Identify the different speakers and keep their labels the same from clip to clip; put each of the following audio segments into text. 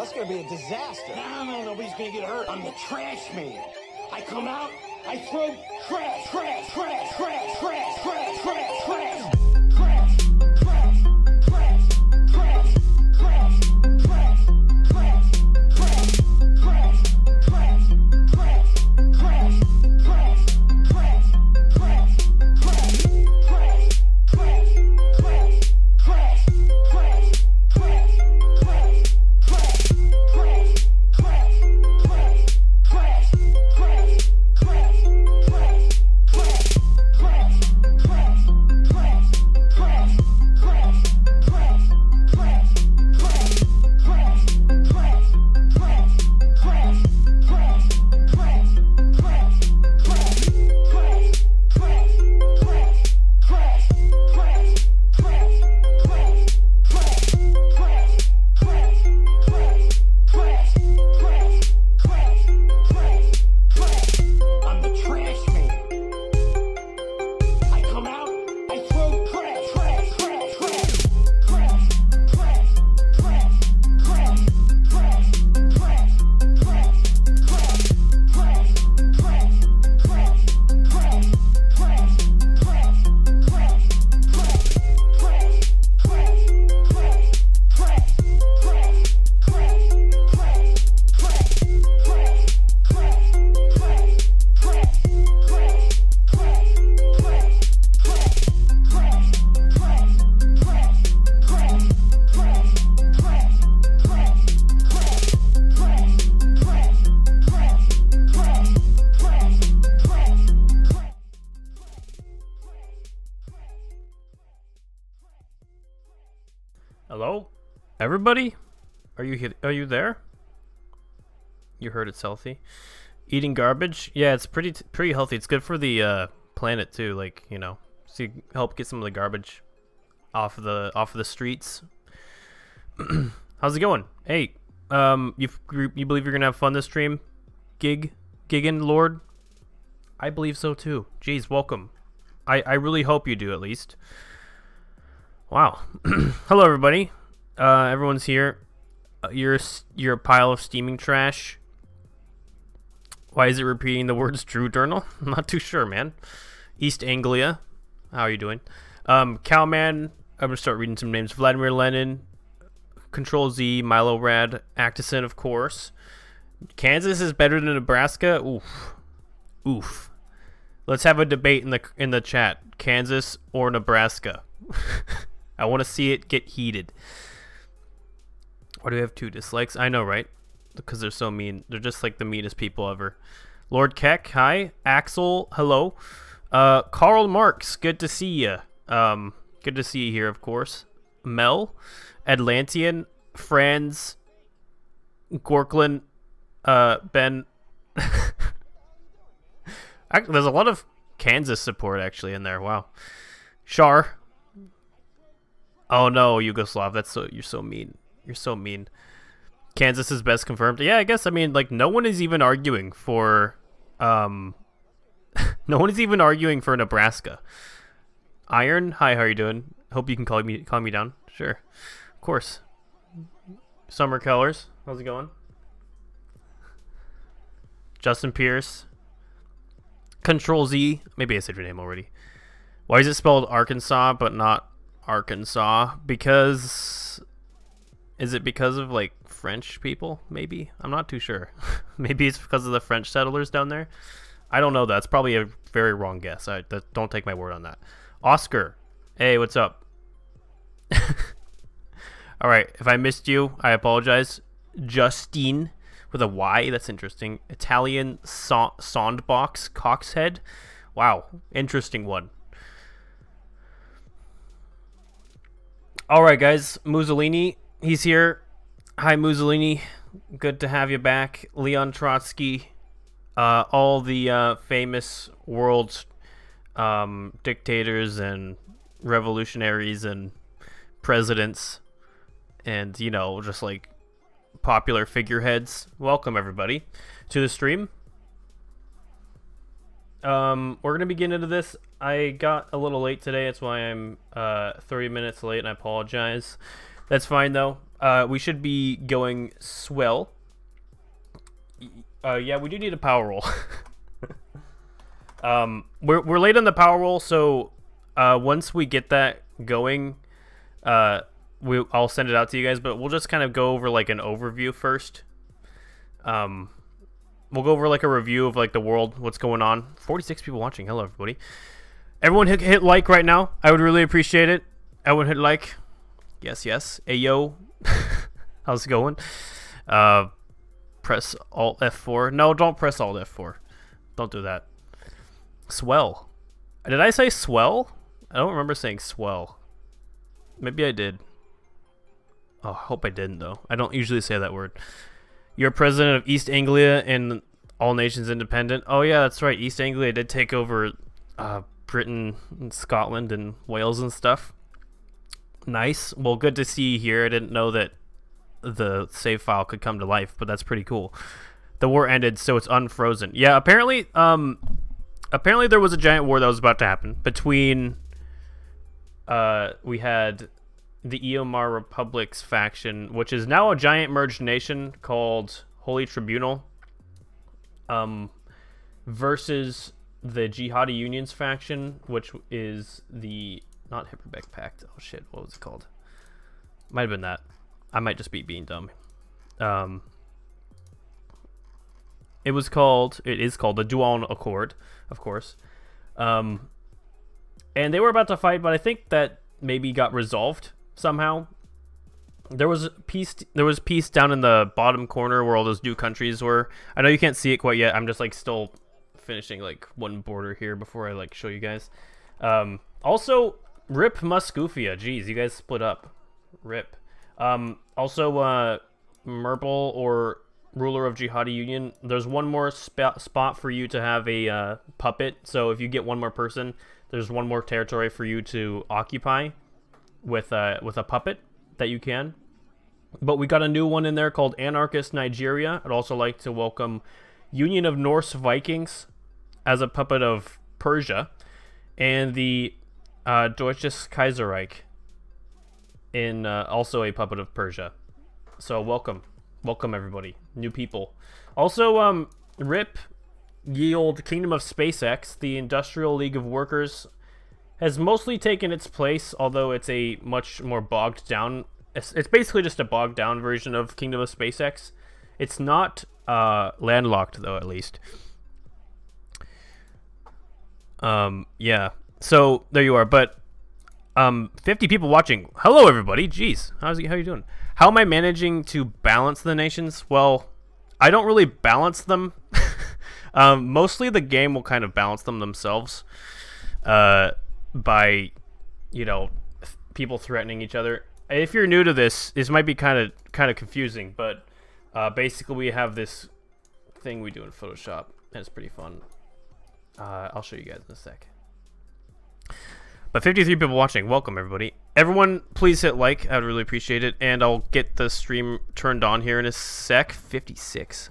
Speaker 1: That's gonna be a disaster.
Speaker 2: No, nobody's gonna get hurt. I'm the trash man. I come out, I throw trash, trash, trash, trash, trash, trash, trash, trash.
Speaker 3: Hello, everybody. Are you there? You heard it's healthy. Eating garbage? Yeah, it's pretty healthy. It's good for the planet too. Like, you know, so you help get some of the garbage off of the streets. How's it going? Hey, you believe you're gonna have fun this stream? Giggin Lord? I believe so too. Jeez, welcome. I really hope you do at least. Wow. Hello, everybody. Everyone's here. You're a pile of steaming trash. Why is it repeating the words True Journal? I'm not too sure, man. East Anglia. How are you doing? Cowman. I'm gonna start reading some names. Vladimir Lenin. Control Z. Milo Rad. Actison, of course. Kansas is better than Nebraska. Oof. Oof. Let's have a debate in the chat. Kansas or Nebraska. I want to see it get heated. Why do we have 2 dislikes? I know, right? Because they're so mean. They're just like the meanest people ever. Lord Keck, hi. Axel, hello. Karl Marx, good to see you. Good to see you here, of course. Mel, Atlantean, Franz, Gorklin, Ben. There's a lot of Kansas support actually in there. Wow. Shar. Oh no, Yugoslav. You're so mean. You're so mean. Kansas is best confirmed. Yeah, I guess. I mean, like, no one is even arguing for no one is even arguing for Nebraska. Iron, hi, how are you doing? Hope you can calm me down. Sure. Of course. Summer Colors, how's it going? Justin Pierce. Control Z. Maybe I said your name already. Why is it spelled Arkansas but not Arkansas? Because is it because of like French people? Maybe, I'm not too sure. Maybe it's because of the French settlers down there. I don't know. That's probably a very wrong guess. Don't take my word on that. Oscar, hey, what's up? All right, if I missed you, I apologize. Justine with a Y, that's interesting. Italian Sondbox Coxhead. Wow, interesting one. Alright guys, Mussolini, he's here. Hi Mussolini, good to have you back. Leon Trotsky, all the famous world dictators and revolutionaries and presidents and, you know, just like popular figureheads. Welcome everybody to the stream. We're gonna begin into this. I got a little late today, that's why I'm 30 minutes late, and I apologize. That's fine though. We should be going swell. Yeah, we do need a power roll. We're late on the power roll, so once we get that going, I'll send it out to you guys. But we'll just kind of go over like an overview first. We'll go over like a review of like the world, what's going on. 46 people watching. Hello, everybody. Everyone hit like right now. I would really appreciate it. Everyone hit like. Yes, yes. Hey, yo. How's it going? Press Alt F4. No, don't press Alt F4. Don't do that. Swell. Did I say swell? I don't remember saying swell. Maybe I did. Oh, I hope I didn't, though. I don't usually say that word. You're president of East Anglia and All Nations Independent. Oh, yeah, that's right. East Anglia did take over Britain and Scotland and Wales and stuff. Nice. Well, good to see you here. I didn't know that the save file could come to life, but that's pretty cool. The war ended, so it's unfrozen. Yeah, apparently there was a giant war that was about to happen between we had the Eomar Republic's faction, which is now a giant merged nation called Holy Tribunal, versus the Jihadi Union's faction, which is the not Hyperbeck Pact. Oh shit, what was it called? Might have been that. I might just be being dumb. It is called the Dual Accord, of course. And they were about to fight, but I think that maybe got resolved somehow. There was peace down in the bottom corner where all those new countries were. I know you can't see it quite yet. I'm just like still finishing like one border here before I like show you guys. Also, rip Muscovia. Jeez, you guys split up. Rip. Also, Merple, or ruler of Jihadi Union, there's one more spot for you to have a puppet. So if you get one more person, there's one more territory for you to occupy with a puppet that you can. But we got a new one in there called Anarchist Nigeria. I'd also like to welcome Union of Norse Vikings as a puppet of Persia, and the Deutsches Kaiserreich in also a puppet of Persia. So welcome everybody, new people. Also, RIP ye old Kingdom of SpaceX. The Industrial League of Workers has mostly taken its place, although it's a much more bogged down. It's basically just a bogged down version of Kingdom of SpaceX. It's not landlocked though, at least. Yeah. So there you are. But 50 people watching. Hello, everybody. Jeez, how you doing? How am I managing to balance the nations? Well, I don't really balance them. Mostly the game will kind of balance them themselves by, you know, people threatening each other. If you're new to this might be kind of confusing, but basically we have this thing we do in Photoshop, and it's pretty fun. I'll show you guys in a sec. But 53 people watching. Welcome, everybody. Everyone, please hit like. I would really appreciate it. And I'll get the stream turned on here in a sec. 56.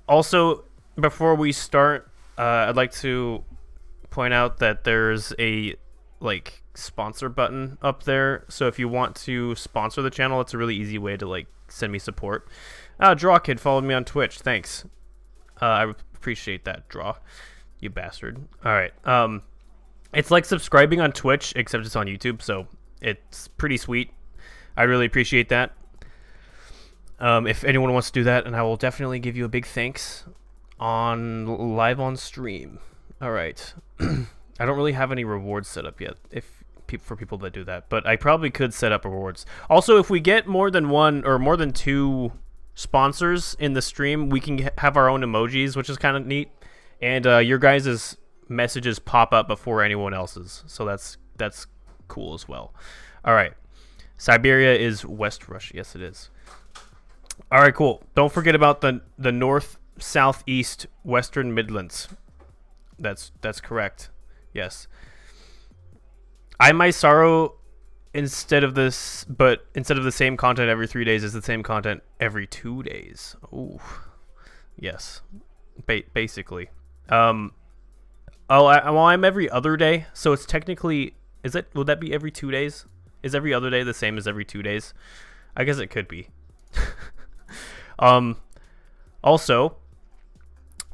Speaker 3: Also, before we start, I'd like to point out that there's a like sponsor button up there. So if you want to sponsor the channel, it's a really easy way to like send me support. Draw Kid followed me on Twitch. Thanks. I appreciate that, Draw. You bastard. All right. It's like subscribing on Twitch, except it's on YouTube, so it's pretty sweet. I really appreciate that. If anyone wants to do that, and I will definitely give you a big thanks live on stream. All right. I don't really have any rewards set up yet for people that do that, but I probably could set up rewards. Also, if we get more than one or more than two sponsors in the stream, we can have our own emojis, which is kind of neat. And your guys' messages pop up before anyone else's, so that's cool as well. All right, Siberia is West Russia. Yes, it is. All right, cool. Don't forget about the north, southeast, western Midlands. That's correct. Yes. I My Sorrow, instead of the same content every 3 days, is the same content every 2 days. Ooh, yes, basically. I'm every other day, so it's technically, would that be every 2 days? Is every other day the same as every 2 days? I guess it could be. Also,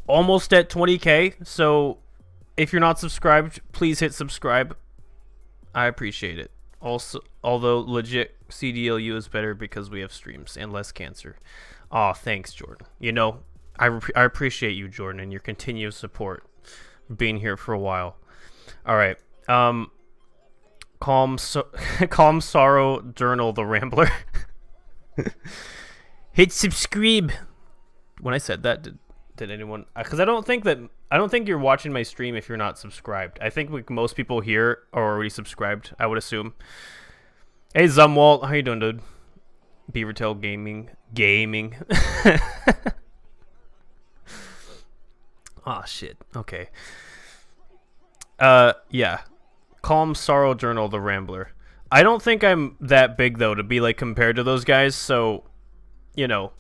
Speaker 3: almost at 20k, so if you're not subscribed, please hit subscribe. I appreciate it. Also, although legit CDLU is better because we have streams and less cancer. Aw, thanks, Jordan. You know, I appreciate you, Jordan, and your continuous support for being here for a while. All right. Calm Sorrow Journal the Rambler. Hit subscribe. When I said that, did anyone? Because I don't think you're watching my stream if you're not subscribed. I think like most people here are already subscribed, I would assume. Hey Zumwalt, how you doing, dude? Beavertail Gaming. Oh shit. Okay. Yeah. Calm Sorrow Journal the Rambler. I don't think I'm that big though to be like compared to those guys, so you know,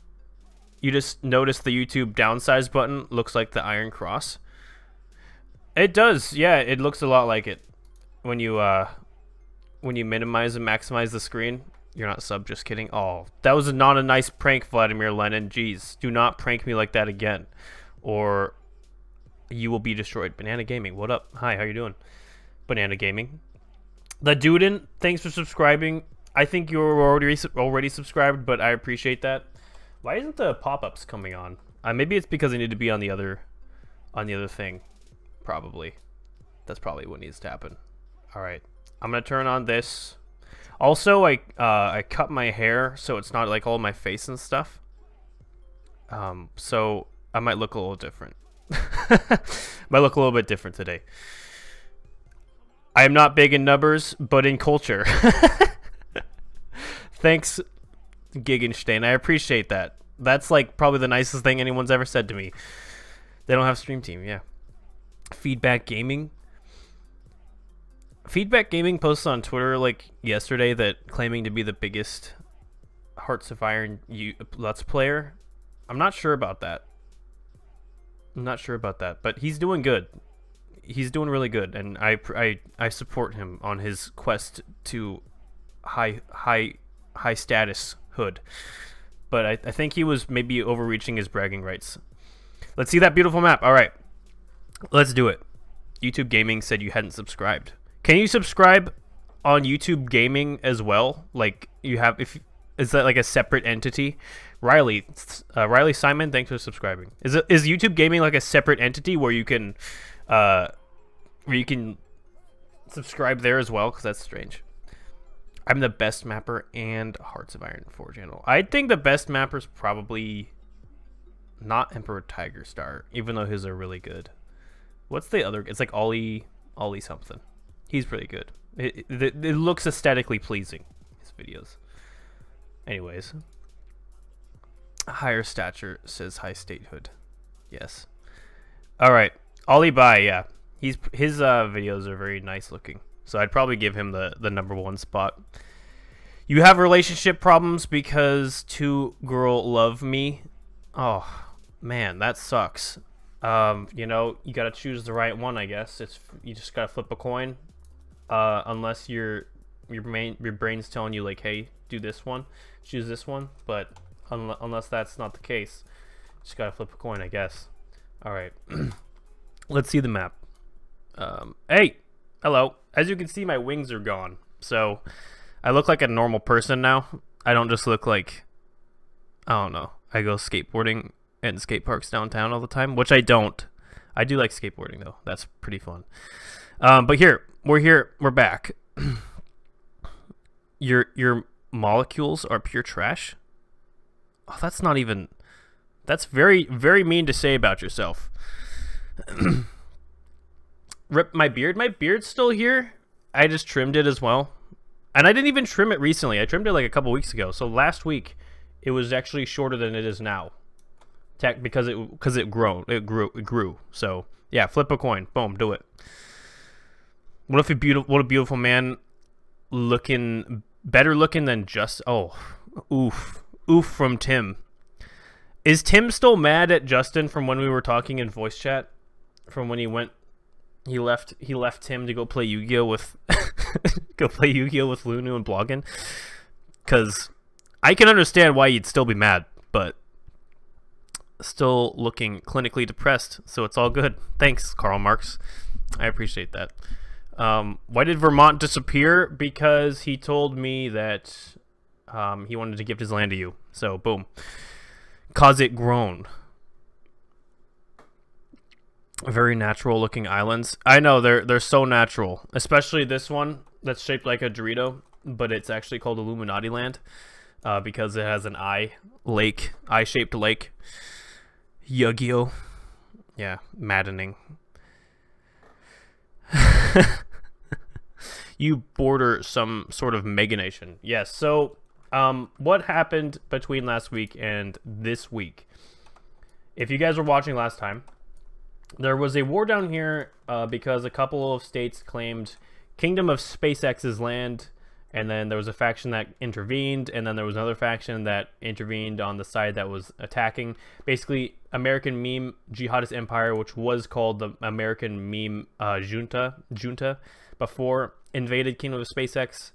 Speaker 3: you just notice the YouTube downsize button looks like the Iron Cross. It does, yeah, it looks a lot like it. When you minimize and maximize the screen. You're not sub, just kidding. Oh, that was not a nice prank, Vladimir Lenin. Jeez, do not prank me like that again, or you will be destroyed. Banana Gaming, what up? Hi, how you doing? Banana Gaming. The Duden, thanks for subscribing. I think you were already subscribed, but I appreciate that. Why isn't the pop-ups coming on? Maybe it's because I need to be on the other thing. Probably. That's probably what needs to happen. All right, I'm gonna turn on this. Also, I cut my hair so it's not like all my face and stuff. So I might look a little different. Might look a little bit different today. I am not big in numbers, but in culture. Thanks, Gigenstein. I appreciate that. That's like probably the nicest thing anyone's ever said to me. They don't have Stream Team, yeah. Feedback Gaming. Feedback Gaming posted on Twitter like yesterday that claiming to be the biggest Hearts of Iron Let's Player. I'm not sure about that. But he's doing good. He's doing really good, and I support him on his quest to high status hood. But I think he was maybe overreaching his bragging rights. Let's see that beautiful map. All right, let's do it. YouTube Gaming said you hadn't subscribed. Can you subscribe on YouTube Gaming as well? Like you have, is that like a separate entity? Riley Simon, thanks for subscribing. Is YouTube Gaming like a separate entity where you can subscribe there as well? Because that's strange. I'm the best mapper and Hearts of Iron 4 channel. I think the best mapper is probably not Emperor Tiger Star, even though his are really good. What's the other? It's like Ollie something. He's pretty good. It looks aesthetically pleasing, his videos. Anyways. Higher stature says high statehood. Yes. Alright. Ollie Bai, yeah. His videos are very nice looking. So I'd probably give him the #1 spot. You have relationship problems because 2 girl love me. Oh, man, that sucks. You know, you gotta choose the right one, I guess. You just gotta flip a coin. Unless your brain's telling you like, hey, do this one, choose this one. But unless that's not the case, just gotta flip a coin, I guess. All right, let's see the map. Hey, hello. As you can see, my wings are gone, so I look like a normal person now. I don't just look like, I don't know, I go skateboarding in skate parks downtown all the time, which I don't. I do like skateboarding though. That's pretty fun. But we're back. Your molecules are pure trash. Oh, that's not even. That's very, very mean to say about yourself. Rip my beard. My beard's still here. I just trimmed it as well, and I didn't even trim it recently. I trimmed it like a couple weeks ago. So last week, it was actually shorter than it is now. Because it grew. So yeah, flip a coin. Boom, do it. What a beautiful man, better looking than just. Oh, oof from Tim. Is Tim still mad at Justin from when we were talking in voice chat? From when he left Tim to go play Yu-Gi-Oh with Lunu and Bloggin. Because I can understand why you'd still be mad, but still looking clinically depressed, so it's all good. Thanks, Karl Marx. I appreciate that. Why did Vermont disappear? Because he told me that he wanted to give his land to you. So, boom. Cause it grown. Very natural looking islands. I know, they're so natural. Especially this one that's shaped like a Dorito, but it's actually called Illuminati Land. Because it has an eye-shaped lake. Yu-Gi-Oh! Yeah, maddening. You border some sort of mega nation. Yes, so what happened between last week and this week? If you guys were watching last time, there was a war down here because a couple of states claimed Kingdom of SpaceX's land, and then there was a faction that intervened, and then there was another faction that intervened on the side that was attacking. Basically, American Meme Jihadist Empire, which was called the American Meme Junta before, invaded Kingdom of SpaceX,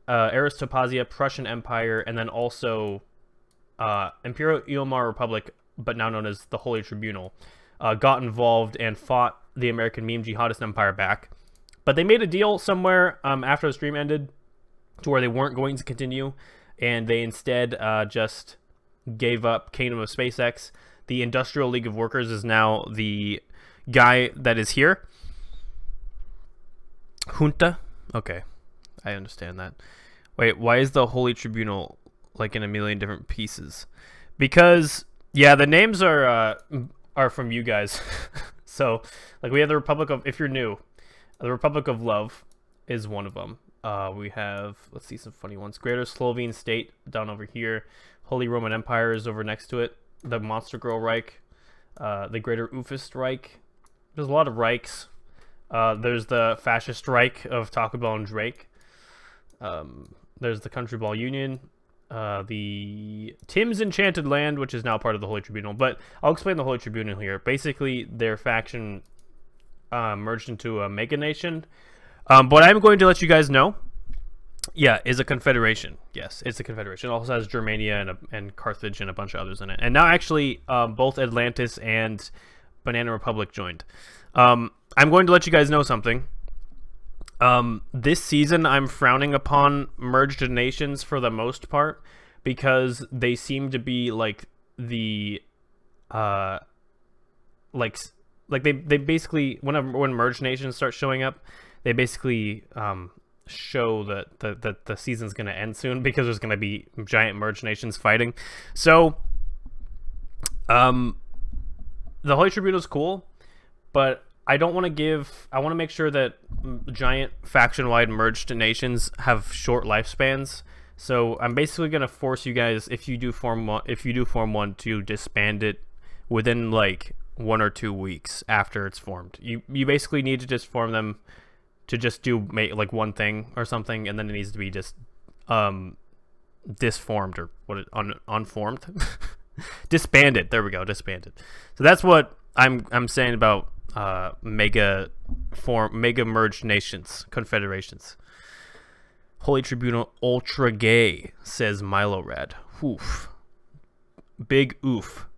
Speaker 3: Aristopasia, Prussian Empire, and then also Imperial Eomar Republic, but now known as the Holy Tribunal, got involved and fought the American Meme Jihadist Empire back. But they made a deal somewhere after the stream ended to where they weren't going to continue, and they instead just gave up Kingdom of SpaceX. The Industrial League of Workers is now the guy that is here. Junta? Okay, I understand that. Wait, why is the Holy Tribunal like in a million different pieces? Because, yeah, the names are from you guys. So, like, we have the Republic of, if you're new, the Republic of Love is one of them. We have, let's see some funny ones. Greater Slovene State down over here. Holy Roman Empire is over next to it. The Monster Girl Reich. The Greater Oofist Reich. There's a lot of Reichs. There's the Fascist Reich of Taco Bell and Drake. There's the Country Ball Union. The Tim's Enchanted Land, which is now part of the Holy Tribunal. But I'll explain the Holy Tribunal here. Basically, their faction merged into a mega nation. But I'm going to let you guys know, yeah, is a confederation. Yes, it's a confederation. It also has Germania and Carthage and a bunch of others in it. And now actually both Atlantis and Banana Republic joined. I'm going to let you guys know something. This season I'm frowning upon merged nations for the most part because they seem to be like the like they basically when merged nations start showing up, they basically show that the season's going to end soon because there's going to be giant merged nations fighting. So the Holy Tribunal is cool, but I don't want to give. I want to make sure that giant faction-wide merged nations have short lifespans. So I'm basically gonna force you guys, if you do form one, to disband it within like 1 or 2 weeks after it's formed. You basically need to just form them to just do like one thing or something, and then it needs to be just disformed or unformed, disbanded. There we go, disbanded. So that's what I'm saying about mega merged nations, confederations. Holy Tribunal ultra gay, says Milo Rad. Oof. Big oof.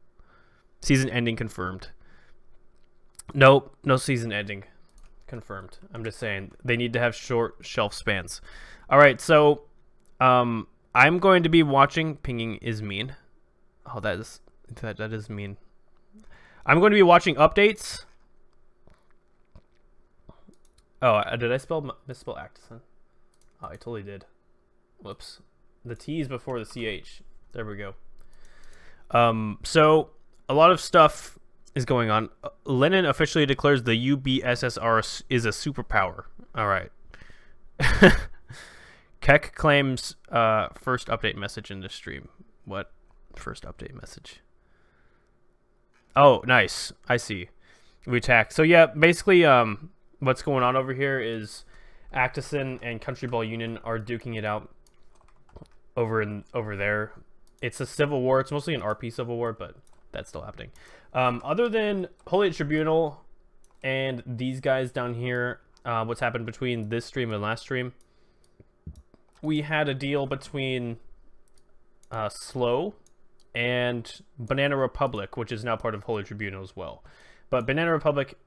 Speaker 3: Season ending confirmed. Nope, no season ending confirmed. I'm just saying they need to have short shelf spans. All right, so I'm going to be watching. Pinging is mean. Oh, that is mean. I'm going to be watching updates. Oh, did I misspell Actison? Oh, I totally did. Whoops. The T is before the CH. There we go. So a lot of stuff is going on. Lenin officially declares the UBSSR is a superpower. All right. Keck claims first update message in the stream. What first update message? Oh, nice. I see. We attack. So yeah, basically, what's going on over here is Actison and Country Ball Union are duking it out over there. It's a civil war. It's mostly an RP civil war, but that's still happening. Other than Holy Tribunal and these guys down here, what's happened between this stream and last stream, we had a deal between Slow, and Banana Republic, which is now part of Holy Tribunal as well. But Banana Republic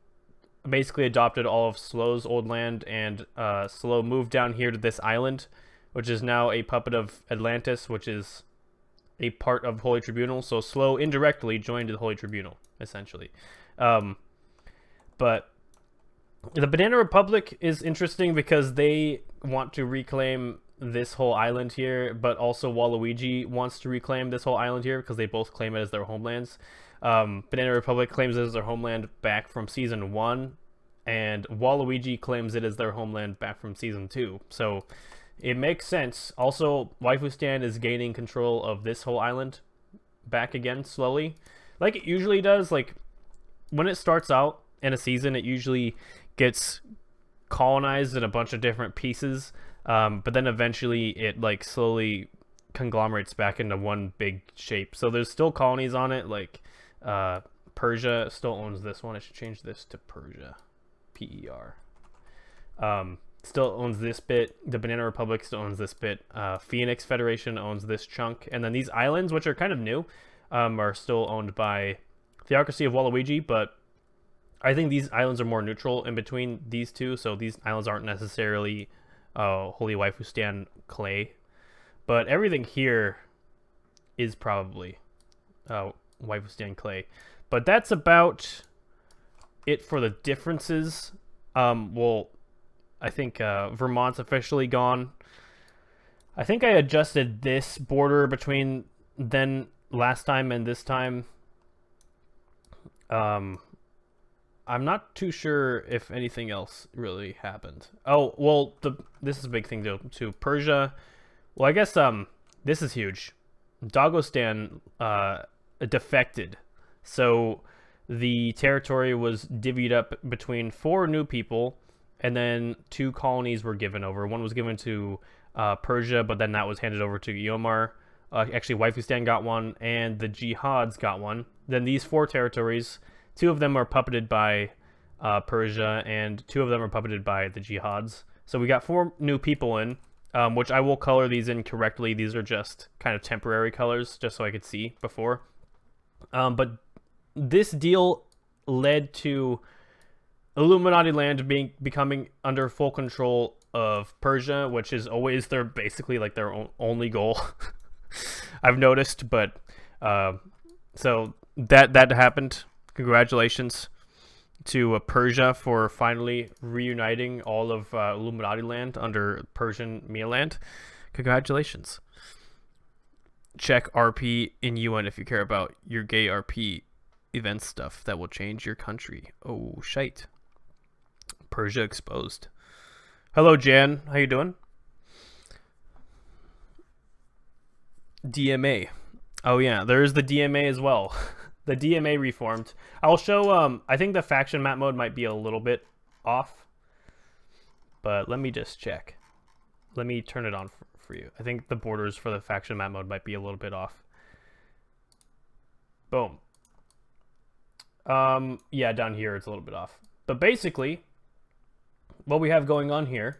Speaker 3: basically adopted all of Slow's old land, and Slow moved down here to this island, which is now a puppet of Atlantis, which is a part of Holy Tribunal. So Slow indirectly joined the Holy Tribunal, essentially. But the Banana Republic is interesting because they want to reclaim this whole island here, but also Waluigi wants to reclaim this whole island here because they both claim it as their homelands. Banana Republic claims it as their homeland back from Season 1, and Waluigi claims it as their homeland back from Season 2. So it makes sense. Also, Waifu Stan is gaining control of this whole island back again slowly, like it usually does. Like when it starts out in a season, it usually gets colonized in a bunch of different pieces, but then eventually it like slowly conglomerates back into one big shape. So there's still colonies on it, like Persia still owns this one. I should change this to Persia, P-E-R. Still owns this bit. The Banana Republic still owns this bit. Phoenix Federation owns this chunk, and then these islands, which are kind of new, are still owned by Theocracy of Waluigi, but I think these islands are more neutral in between these two, so these islands aren't necessarily Holy Waifu Stan clay, but everything here is probably Waifu Stan clay. But that's about it for the differences. Well, I think Vermont's officially gone. I think I adjusted this border between then last time and this time. I'm not too sure if anything else really happened. Oh, well, this is a big thing too. Persia. Well, I guess this is huge. Dagostan defected. So the territory was divvied up between 4 new people, and then 2 colonies were given over. One was given to Persia, but then that was handed over to Yomar. Actually, Waifu Stan got one, and the Jihads got one. Then these 4 territories, 2 of them are puppeted by Persia, and 2 of them are puppeted by the Jihads. So we got 4 new people in, which I will color these in correctly. These are just kind of temporary colors, just so I could see before. But this deal led to Illuminati land becoming under full control of Persia, which is always basically like their only goal. I've noticed, but so that happened. Congratulations to Persia for finally reuniting all of Illuminati land under Persian Mia land. Congratulations. Check RP in UN if you care about your gay RP event stuff that will change your country. Oh, shite. Persia exposed. Hello, Jan. How you doing? DMA. Oh, yeah. There's the DMA as well. The DMA reformed. I'll show, I think the faction map mode might be a little bit off. But let me just check. Let me turn it on for you. I think the borders for the faction map mode might be a little bit off. Boom. Yeah, down here it's a little bit off. But basically, what we have going on here,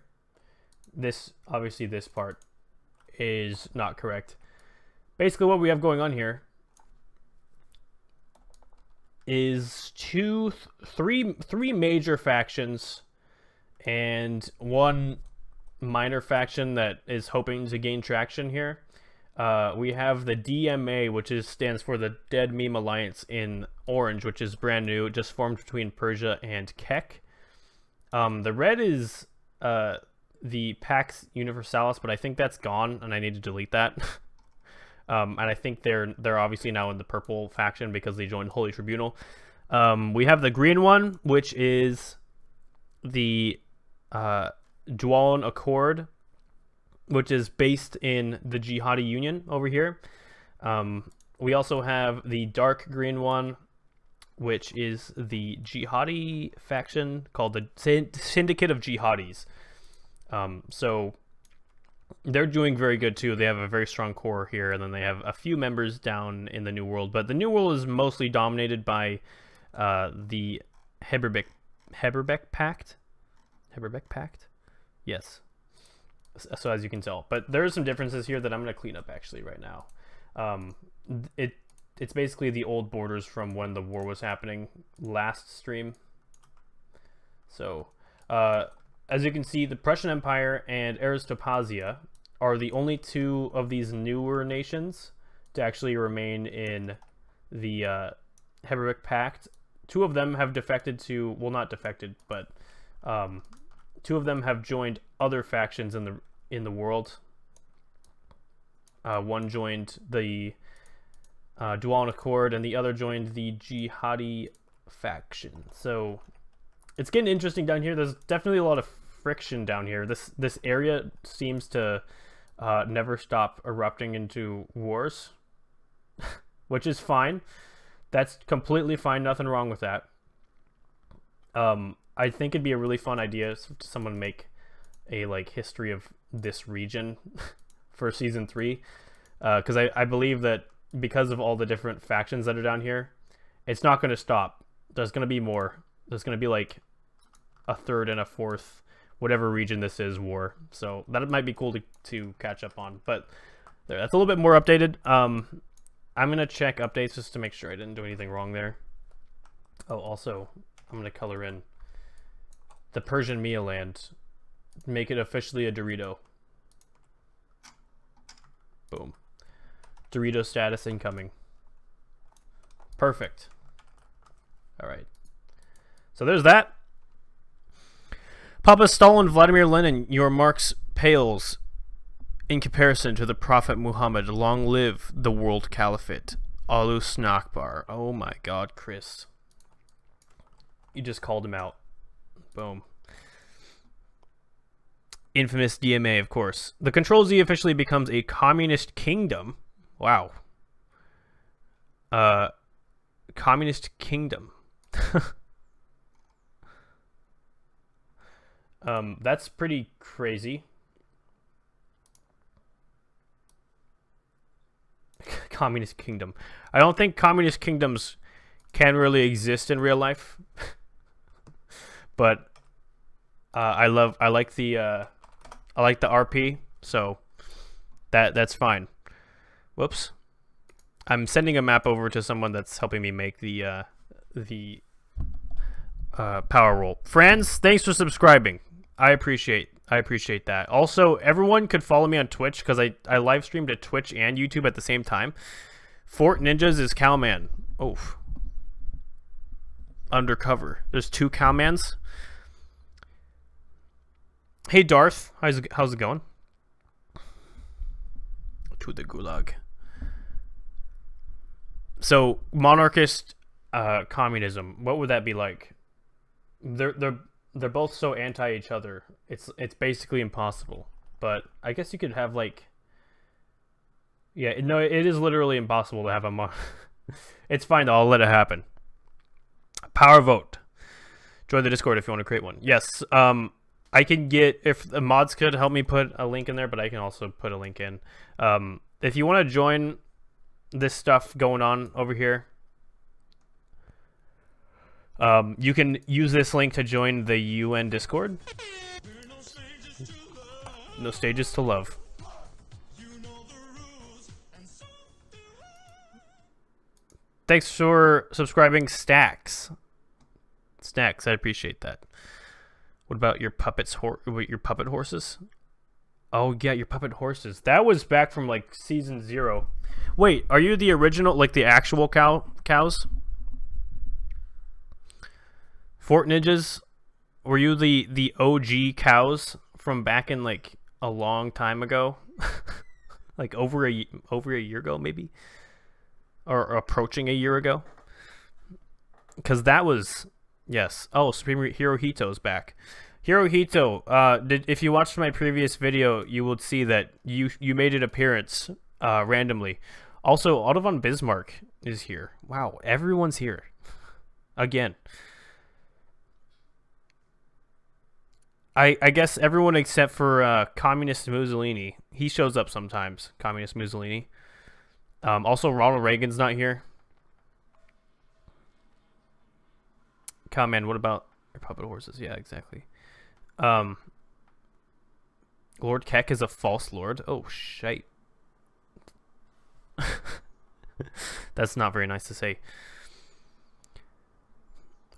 Speaker 3: obviously this part is not correct. Basically what we have going on here is three major factions and one minor faction that is hoping to gain traction here. We have the DMA, which stands for the Dead Meme Alliance in orange, which is brand new. It just formed between Persia and Keck. The red is the Pax Universalis, but I think that's gone, and I need to delete that. And I think they're obviously now in the purple faction because they joined Holy Tribunal. We have the green one, which is the Dualan Accord, which is based in the Jihadi Union over here. We also have the dark green one, which is the Jihadi faction called the Syndicate of Jihadis. So they're doing very good too. They have a very strong core here, and then they have a few members down in the New World. But the New World is mostly dominated by the Heberbeck Pact. Heberbeck Pact? Yes. So as you can tell. But there are some differences here that I'm going to clean up actually right now. It's basically the old borders from when the war was happening last stream. So, as you can see, the Prussian Empire and Aristopasia are the only two of these newer nations to actually remain in the Hebraic Pact. Two of them have defected to, well, not defected, but two of them have joined other factions in the world. One joined the Dual Accord, and the other joined the Jihadi faction. So it's getting interesting down here. There's definitely a lot of friction down here. This area seems to never stop erupting into wars, which is fine. That's completely fine. Nothing wrong with that. I think it'd be a really fun idea to someone make a history of this region for season 3, because I believe that because of all the different factions that are down here, it's not going to stop. There's going to be more. There's going to be like a third and a fourth, whatever region this is, war. So that might be cool to catch up on. But there, that's a little bit more updated. I'm going to check updates just to make sure I didn't do anything wrong there. Oh, also, I'm going to color in the Persian Mia land. Make it officially a Dorito. Boom. Dorito status incoming. Perfect. Alright. So there's that. Papa Stalin, Vladimir Lenin, your marks pales in comparison to the Prophet Muhammad. Long live the world caliphate. Alus Nakbar. Oh my god, Chris. You just called him out. Boom. Infamous DMA, of course. The Control Z officially becomes a communist kingdom. Wow. Communist kingdom. That's pretty crazy. Communist kingdom. I don't think communist kingdoms can really exist in real life. But I like the RP, so that's fine. Whoops. I'm sending a map over to someone that's helping me make the power roll. Franz, thanks for subscribing. I appreciate that. Also, everyone could follow me on Twitch, because I live streamed to Twitch and YouTube at the same time. Fort Ninjas is Cowman. Oh. Undercover. There's 2 Cowmans. Hey Darth, how's it going? To the gulag. So monarchist communism, what would that be like? They're both so anti each other. It's basically impossible. But I guess you could have yeah, no, it is literally impossible to have a It's fine though, I'll let it happen. Power vote. Join the Discord if you want to create one. Yes, I can get, if the mods could help me put a link in there, but I can also put a link in. If you want to join this stuff going on over here, you can use this link to join the UN Discord. No stages to love. Thanks for subscribing, Stacks. Stacks, I appreciate that. What about your puppets? Your puppet horses? Oh yeah, your puppet horses. That was back from season 0. Wait, are you the original, the actual cows? Fort Ninjas? Were you the OG cows from back in a long time ago? over a year ago maybe, or approaching a year ago? Because that was. Yes. Oh, Supreme Hirohito's back. Hirohito, if you watched my previous video, you would see that you made an appearance randomly. Also, Otto von Bismarck is here. Wow, everyone's here. Again. I guess everyone except for Communist Mussolini. He shows up sometimes, Communist Mussolini. Also, Ronald Reagan's not here. Comment, what about your puppet horses? Yeah, exactly. Lord Keck is a false lord. Oh, shite. That's not very nice to say.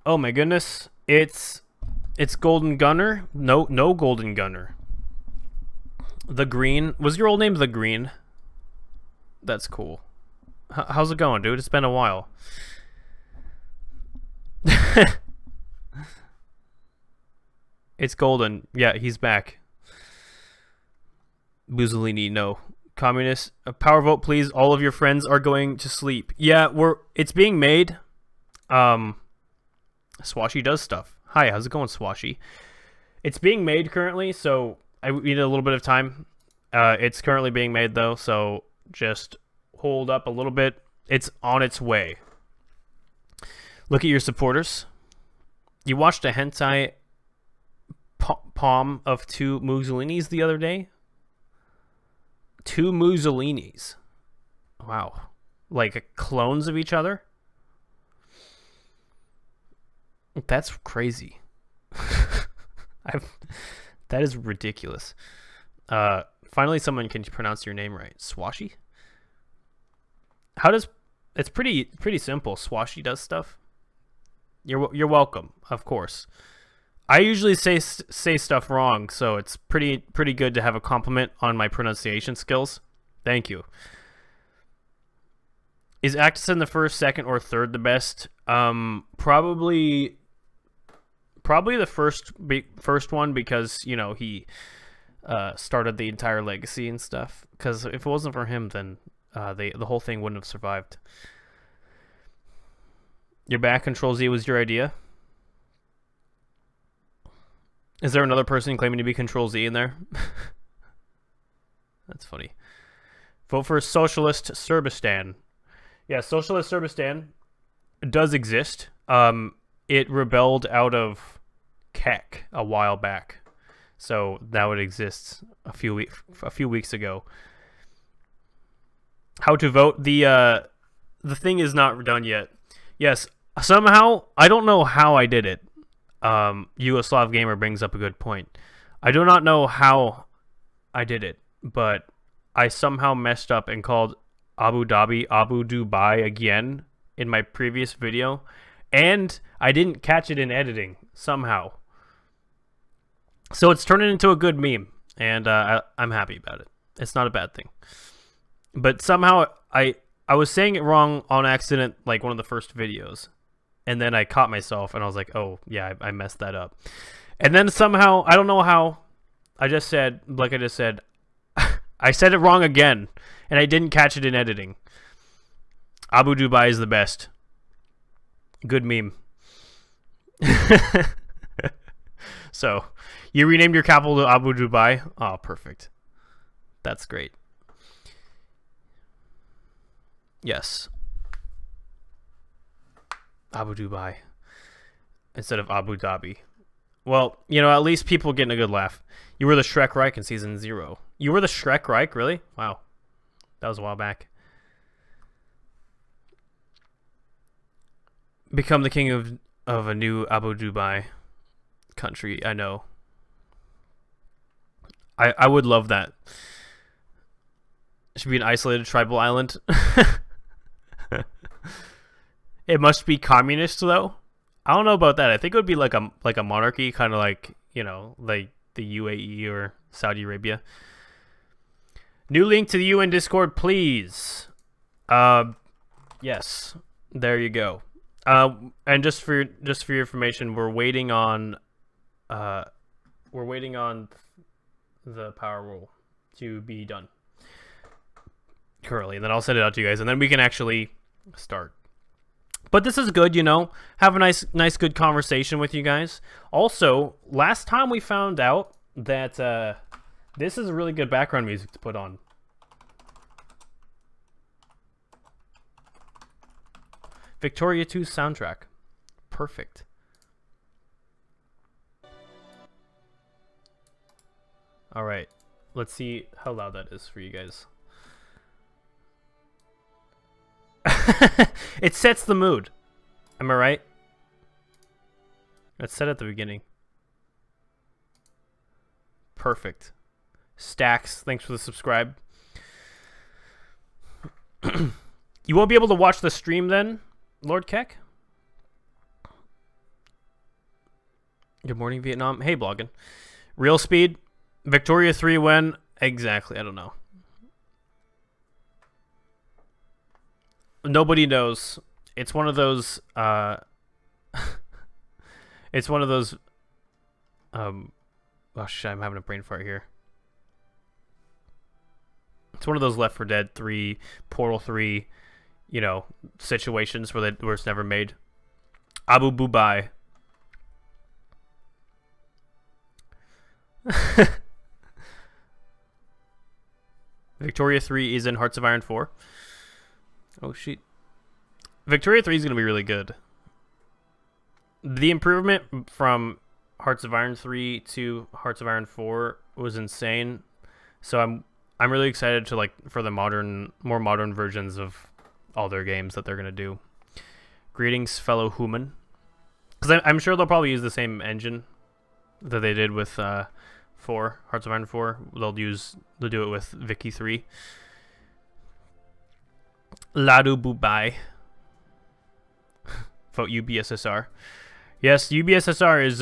Speaker 3: Oh my goodness. It's Golden Gunner. No Golden Gunner. The Green. Was your old name The Green? That's cool. How's it going, dude? It's been a while. It's Golden. Yeah, he's back. Mussolini, no. Communist. A power vote, please. All of your friends are going to sleep. Yeah, it's being made. Swashy does stuff. Hi, how's it going, Swashy? It's being made currently, so I need a little bit of time. It's currently being made, though, so just hold up a little bit. It's on its way. Look at your supporters. You watched a hentai palm of 2 Mussolinis the other day? 2 Mussolinis. Wow. Like clones of each other? That's crazy. That is ridiculous. Finally someone can pronounce your name right. Swashy? It's pretty simple. Swashy does stuff. You're welcome, of course. I usually say stuff wrong, so it's pretty good to have a compliment on my pronunciation skills. Thank you. Is Actus in the first, second, or third the best? Probably the first one, because you know he started the entire legacy and stuff. Because if it wasn't for him, then the whole thing wouldn't have survived. Your back Control Z was your idea. Is there another person claiming to be Control Z in there? That's funny. Vote for Socialist Serbistan. Yeah, Socialist Serbistan does exist. It rebelled out of Kek a while back, so now it exists a few weeks ago. How to vote? The thing is not done yet. Yes, somehow I don't know how I did it. Yugoslav Gamer brings up a good point. I do not know how I did it, but I somehow messed up and called Abu Dhabi Abu Dubai again in my previous video, and I didn't catch it in editing somehow. So it's turning into a good meme, and I'm happy about it. It's not a bad thing. But somehow I was saying it wrong on accident, like one of the first videos. And then I caught myself, and I was like, oh, yeah, I messed that up. And then somehow, I don't know how, I just said, I said it wrong again, and I didn't catch it in editing. Abu Dubai is the best. Good meme. So, you renamed your capital to Abu Dubai? Oh, perfect. That's great. Yes. Abu Dubai instead of Abu Dhabi. Well, you know, at least people getting a good laugh. You were the Shrek Reich in season 0. You were the Shrek Reich, really? Wow, that was a while back. Become the king of a new Abu Dubai country. I know. I would love that. It should be an isolated tribal island. It must be communist, though. I don't know about that. I think it would be like a monarchy, kind of like, you know, like the UAE or Saudi Arabia. New link to the UN Discord, please. Yes, there you go. And just for your information, we're waiting on the power rule to be done currently. And then I'll send it out to you guys, and then we can actually start. But this is good, you know. Have a nice good conversation with you guys. Also, last time we found out that this is really good background music to put on. Victoria 2 soundtrack. Perfect. All right. Let's see how loud that is for you guys. It sets the mood. Am I right? It's set at the beginning. Perfect. Stacks, thanks for the subscribe. You won't be able to watch the stream then, Lord Keck? Good morning, Vietnam. Hey, blogging. Real speed. Victoria 3 when? Exactly. I don't know. Nobody knows. It's one of those, it's one of those, oh shit, I'm having a brain fart here. It's one of those Left 4 Dead 3, Portal 3, you know, situations where it's never made. Abu Bubai. Victoria 3 is in Hearts of Iron 4. Oh, shit. Victoria 3 is going to be really good. The improvement from Hearts of Iron 3 to Hearts of Iron 4 was insane. So I'm really excited to for the more modern versions of all their games that they're going to do. Greetings, fellow human. Because I'm sure they'll probably use the same engine that they did with 4, Hearts of Iron 4. They'll do it with Vicky 3. Ladu Bubai. Vote UBSSR. Yes, UBSSR is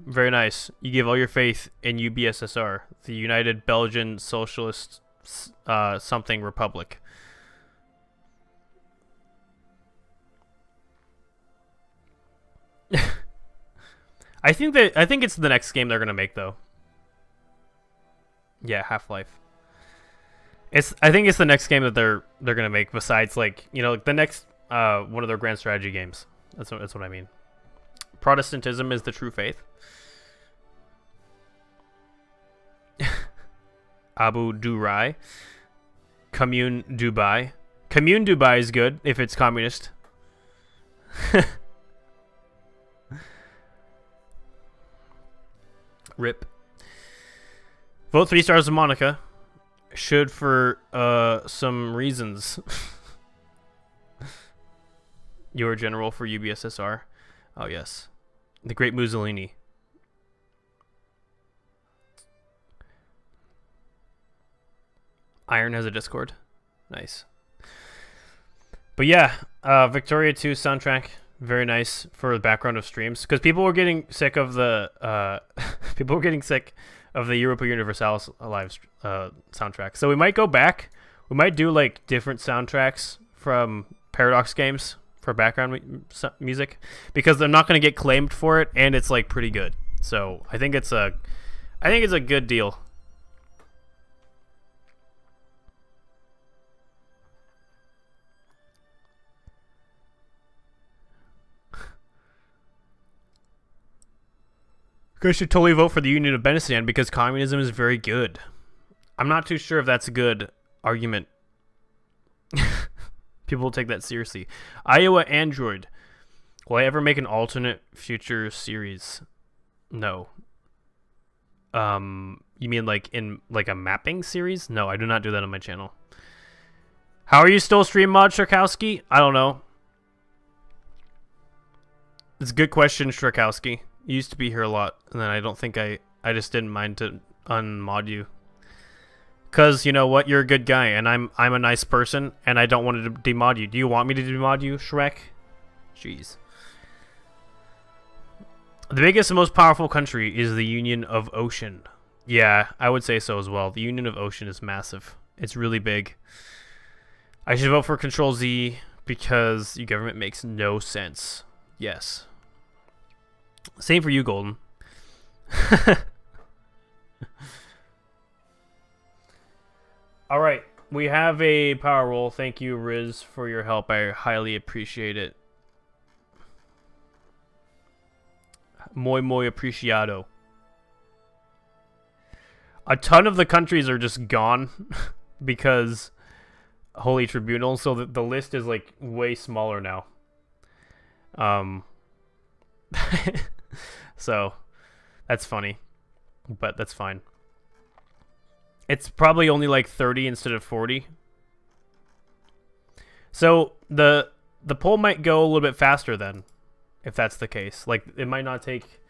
Speaker 3: very nice. You give all your faith in UBSSR, the United Belgian Socialist something Republic. I think it's the next game they're gonna make though. Yeah, Half-Life. I think it's the next game that they're gonna make besides the next one of their grand strategy games. That's what I mean. Protestantism is the true faith. Abu Durai. Commune Dubai. Commune Dubai is good if it's communist. Rip. Vote 3 stars of Monica. Should for some reasons. Your general for UBSSR. Oh, yes. The great Mussolini. Iron has a Discord. Nice. But yeah, Victoria 2 soundtrack. Very nice for the background of streams. Because people were getting sick of the... people were getting sick of the Europa Universalis live soundtrack. So we might go back. We might do different soundtracks from Paradox games for background music, because they're not going to get claimed for it, and it's pretty good. So I think it's a good deal. You guys should totally vote for the Union of Benistan because communism is very good. I'm not too sure if that's a good argument. People will take that seriously. Iowa Android. Will I ever make an alternate future series? No. You mean in a mapping series? No, I do not do that on my channel. How are you still stream mod, Strakowski? I don't know. It's a good question, Strakowski. You used to be here a lot, and then I don't think I just didn't mind to unmod you. Cause you know what, you're a good guy, and I'm a nice person, and I don't want to demod you. Do you want me to demod you, Shrek? Jeez. The biggest and most powerful country is the Union of Ocean. Yeah, I would say so as well. The Union of Ocean is massive. It's really big. I should vote for Control Z because your government makes no sense. Yes. Same for you, Golden. All right, we have a power roll. Thank you, Riz, for your help. I highly appreciate it. Muy apreciado. A ton of the countries are just gone because Holy Tribunal, so the list is way smaller now. So that's funny, but that's fine. It's probably only 30 instead of 40. So the poll might go a little bit faster then, if that's the case. It might not take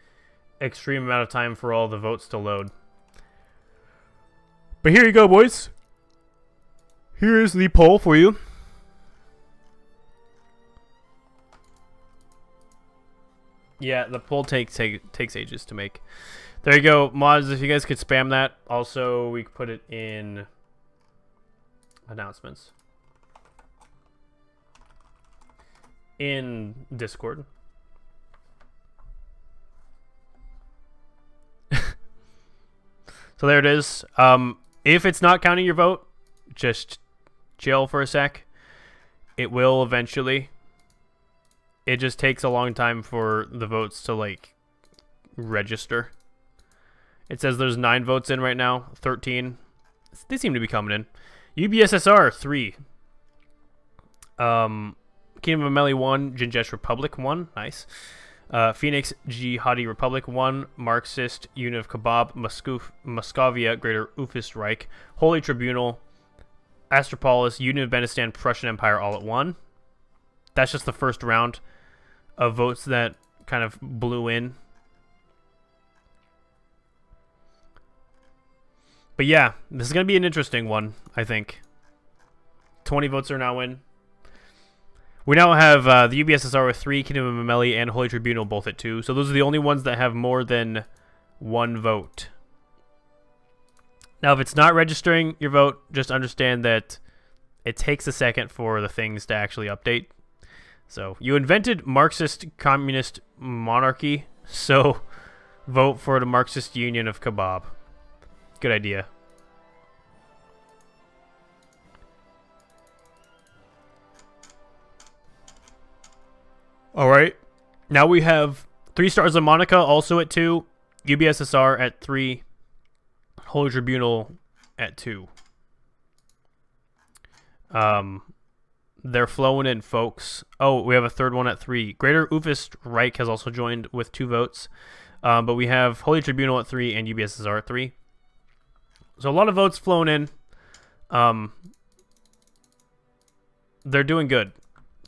Speaker 3: extreme amount of time for all the votes to load. But here you go, boys. Here's the poll for you. Yeah, the poll takes ages to make. There you go, mods. If you guys could spam that. Also, we could put it in announcements in Discord. So there it is. If it's not counting your vote, just chill for a sec. It will eventually. It just takes a long time for the votes to, like, register. It says there's 9 votes in right now. 13. They seem to be coming in. UBSSR, 3. Kingdom of Meli, 1. Jinjesh Republic, 1. Nice. Phoenix Jihadi Republic, 1. Marxist Union of Kebab, Muscovia, Greater Ufist Reich, Holy Tribunal, Astropolis, Union of Benistan, Prussian Empire, all at 1. That's just the first round of votes that kind of blew in. But yeah, this is going to be an interesting one, I think. 20 votes are now in. We now have the UBSSR with 3, Kingdom of Meli and Holy Tribunal both at 2. So those are the only ones that have more than 1 vote. Now, if it's not registering your vote, just understand that it takes a second for the things to actually update. So you invented Marxist communist monarchy, so vote for the Marxist Union of Kebab. Good idea. All right. Now we have 3 Stars of Monaco also at 2, UBSSR at 3, Holy Tribunal at 2. They're flowing in, folks. Oh, we have a third one at 3. Greater Ufist Reich has also joined with 2 votes. But we have Holy Tribunal at 3 and UBSSR at 3. So a lot of votes flowing in. They're doing good.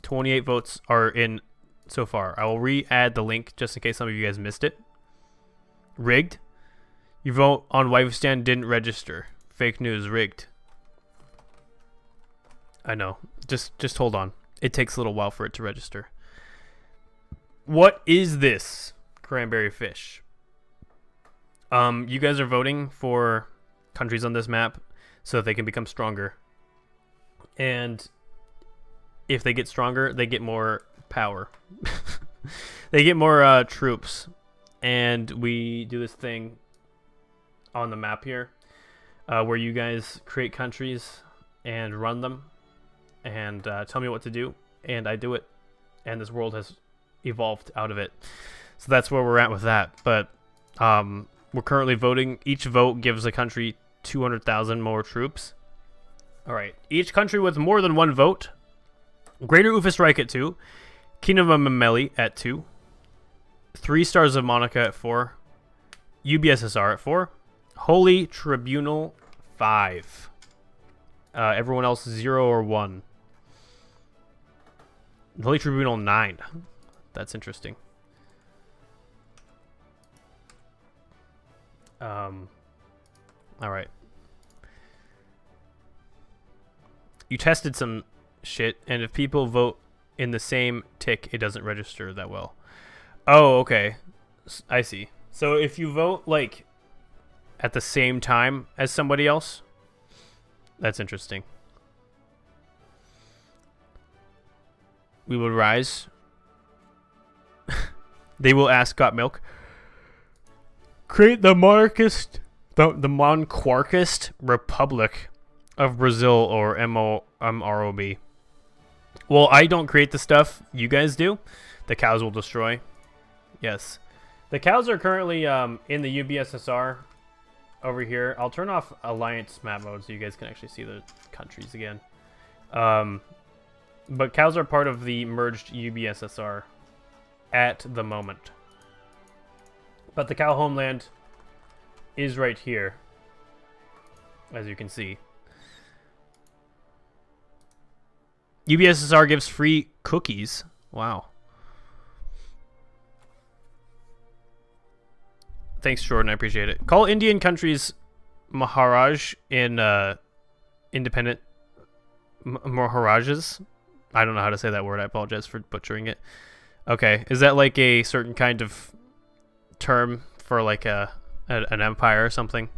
Speaker 3: 28 votes are in so far. I will re-add the link just in case some of you guys missed it. Rigged. Your vote on Wifestan didn't register. Fake news. Rigged. I know. Just hold on. It takes a little while for it to register. What is this? Cranberry fish. You guys are voting for countries on this map so that they can become stronger. And if they get stronger, they get more power. They get more troops. And we do this thing on the map here where you guys create countries and run them and tell me what to do, and I do it, and this world has evolved out of it. So that's where we're at with that. But we're currently voting. Each vote gives a country 200,000 more troops. All right, each country with more than 1 vote. Greater Ufist Reich at 2, Kingdom of Meli at 2, 3 Stars of Monaco at 4, UBSSR at 4, Holy Tribunal 5. Everyone else 0 or 1. Holy Tribunal 9. That's interesting. All right. You tested some shit, and if people vote in the same tick, it doesn't register that well. Oh, okay. I see. So if you vote, like, at the same time as somebody else, that's interesting. We will rise. They will ask, got milk? Create the monarchist, the monarchist Republic of Brazil, or MROB. Well, I don't create the stuff. You guys do. The cows will destroy. Yes. The cows are currently in the UBSSR over here. I'll turn off Alliance map mode so you guys can actually see the countries again. But cows are part of the merged UBSSR at the moment. But the cow homeland is right here, as you can see. UBSSR gives free cookies. Wow. Thanks, Jordan. I appreciate it. Call Indian countries Maharaj in independent Maharajas. I don't know how to say that word. I apologize for butchering it. Okay, is that like a certain kind of term for like an empire or something?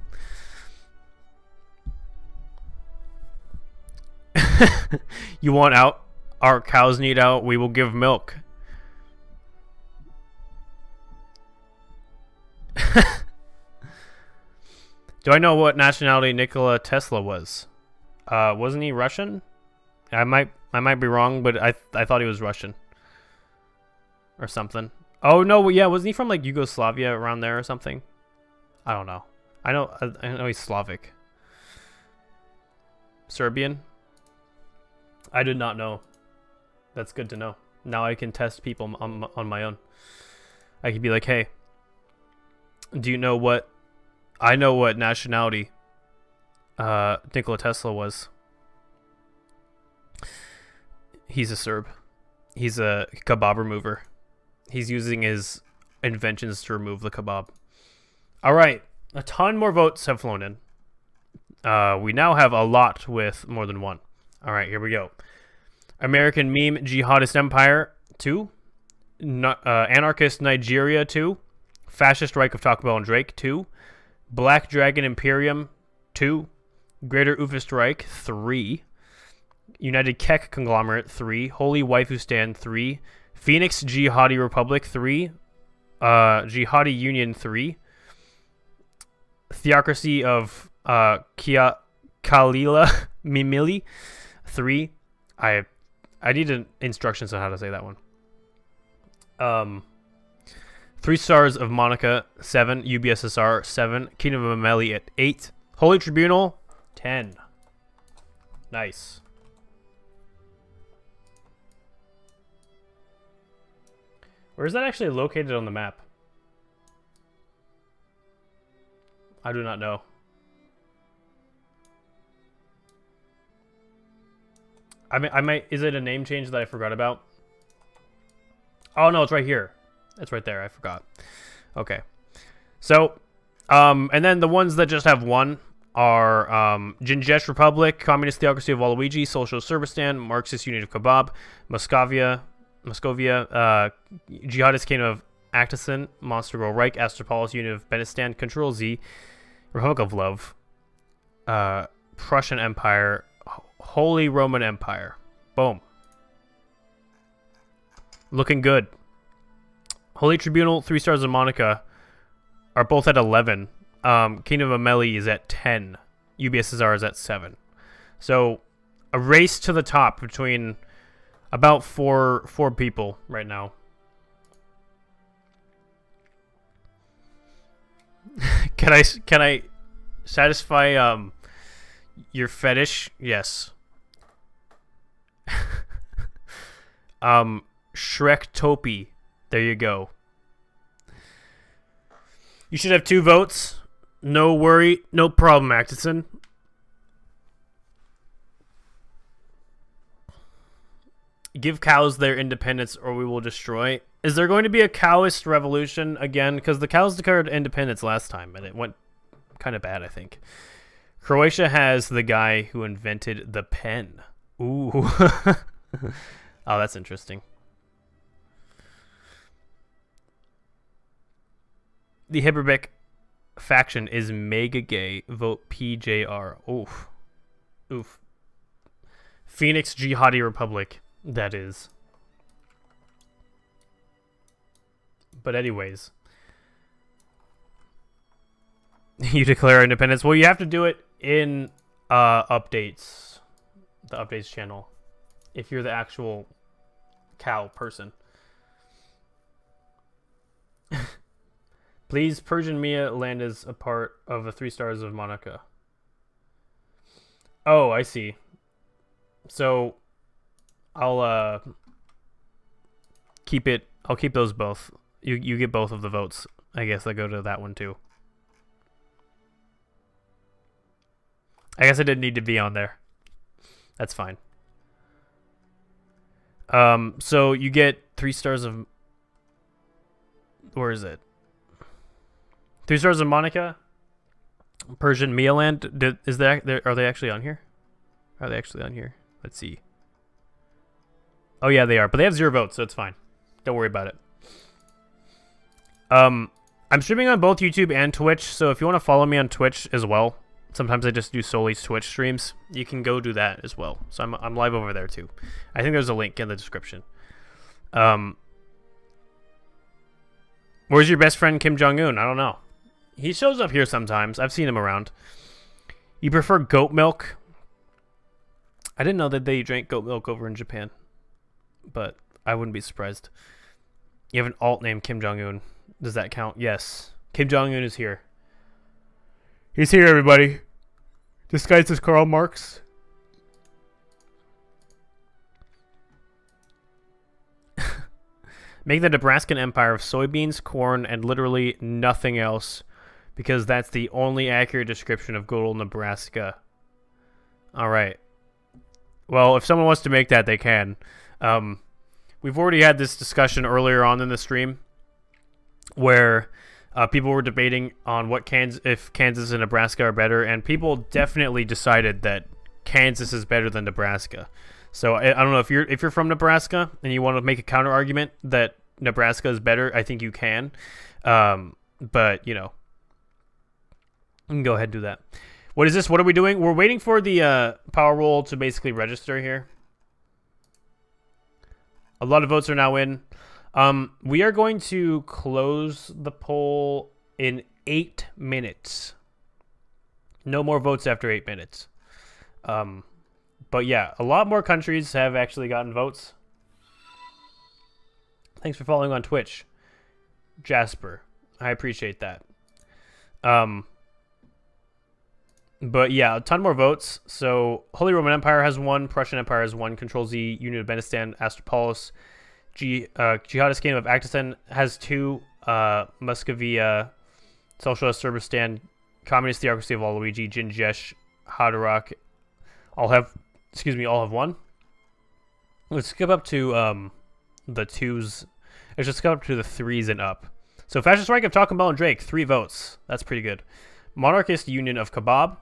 Speaker 3: You want out? Our cows need out. We will give milk. Do I know what nationality Nikola Tesla was? Wasn't he Russian? I might be wrong, but I thought he was Russian or something. Oh no, yeah, wasn't he from like Yugoslavia around there or something? I don't know. I know he's Slavic. Serbian? I did not know. That's good to know. Now I can test people on my own. I could be like, hey, do you know what? I know what nationality Nikola Tesla was. He's a Serb. He's a kebab remover. He's using his inventions to remove the kebab. All right. A ton more votes have flown in. We now have a lot with more than one. All right, here we go. American meme jihadist empire 2. Anarchist Nigeria 2. Fascist Reich of Taco Bell and Drake 2. Black Dragon Imperium 2. Greater Ufist Reich 3. United Kek Conglomerate 3. Holy Waifu Stand 3. Phoenix Jihadi Republic 3. Jihadi Union 3. Theocracy of Kalila Mimili 3. I need instructions on how to say that one. 3 Stars of Monica 7. UBSSR 7. Kingdom of Ameli at 8. Holy Tribunal 10. Nice. Where is that actually located on the map? I do not know. I might. Is it a name change that I forgot about? Oh no, it's right here. It's right there. I forgot. Okay. So, and then the ones that just have one are Jinjesh Republic, Communist Theocracy of Waluigi, Social Servicestand, Marxist Union of Kebab, Moscovia, Jihadist Kingdom of Actison, Monster Girl Reich, Astropolis Union of Benistan, Control Z, Republic of Love, Prussian Empire, Holy Roman Empire. Boom. Looking good. Holy Tribunal, 3 Stars of Monica are both at 11. Kingdom of Ameli is at 10. UBSSR is at 7. So a race to the top between about four people right now. Can I satisfy your fetish? Yes. Shrektopy. There you go. You should have 2 votes. No worry, no problem, Actison. Give cows their independence or we will destroy. Is there going to be a cowist revolution again? Because the cows declared independence last time and it went kind of bad, I think. Croatia has the guy who invented the pen. Ooh. Oh, that's interesting. The Hiberbic faction is mega gay. Vote PJR. Oof. Oof. Phoenix Jihadi Republic. That is. But anyways. You declare independence. Well, you have to do it in updates. The updates channel. If you're the actual cow person. Please, Persian Mia land is a part of the 3 Stars of Monica. Oh, I see. So, I'll keep it. I'll keep those both. You get both of the votes. I guess I go to that one too. I guess I didn't need to be on there. That's fine. So you get 3 Stars of. Where is it? 3 Stars of Monica, Persian Mia land. Is that? Are they actually on here? Are they actually on here? Let's see. Oh yeah, they are, but they have 0 votes, so it's fine. Don't worry about it. I'm streaming on both YouTube and Twitch, so if you want to follow me on Twitch as well, sometimes I just do solely Twitch streams. You can go do that as well. So I'm live over there too. I think there's a link in the description. Where's your best friend Kim Jong-un? I don't know. He shows up here sometimes. I've seen him around. You prefer goat milk? I didn't know that they drank goat milk over in Japan, but I wouldn't be surprised. You have an alt named Kim Jong-un. Does that count? Yes. Kim Jong-un is here. He's here, everybody. Disguised as Karl Marx. Make the Nebraskan empire of soybeans, corn, and literally nothing else, because that's the only accurate description of good old Nebraska. Alright. Well, if someone wants to make that, they can. We've already had this discussion earlier on in the stream, where people were debating on if Kansas and Nebraska are better, and people definitely decided that Kansas is better than Nebraska. So I don't know if you're from Nebraska and you want to make a counter argument that Nebraska is better. I think you can, but you know, you can go ahead and do that. What is this? What are we doing? We're waiting for the power roll to basically register here. A lot of votes are now in. We are going to close the poll in 8 minutes. No more votes after 8 minutes. But yeah, a lot more countries have actually gotten votes. Thanks for following on Twitch, Jasper. I appreciate that. But yeah, a ton more votes. So Holy Roman Empire has 1, Prussian Empire has 1, Control Z, Union of Benistan, Astropolis, Jihadist Kingdom of Akhtastan has 2, Muscovia, Socialist Serbistan, Communist Theocracy of Waluigi, Jinjesh, Haderach, all have 1. Let's skip up to the 2s. Let's just skip up to the 3s and up. So Fascist Reich of Talcum Bell and Drake, 3 votes. That's pretty good. Monarchist Union of Kebab,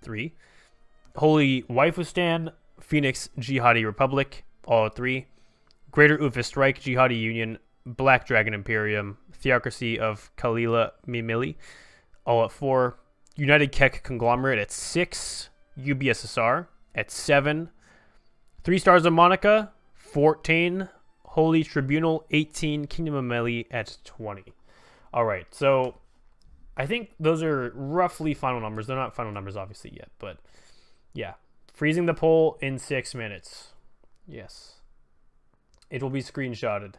Speaker 3: 3. Holy Waifustan, Phoenix Jihadi Republic, all at 3. Greater Ufist Reich Jihadi Union, Black Dragon Imperium, Theocracy of Kalila Mimili, all at 4. United Kek Conglomerate at 6. UBSSR at 7. 3 Stars of Monica, 14. Holy Tribunal, 18. Kingdom of Meli at 20. Alright, so I think those are roughly final numbers. They're not final numbers, obviously, yet, but yeah. Freezing the poll in 6 minutes. Yes. It will be screenshotted.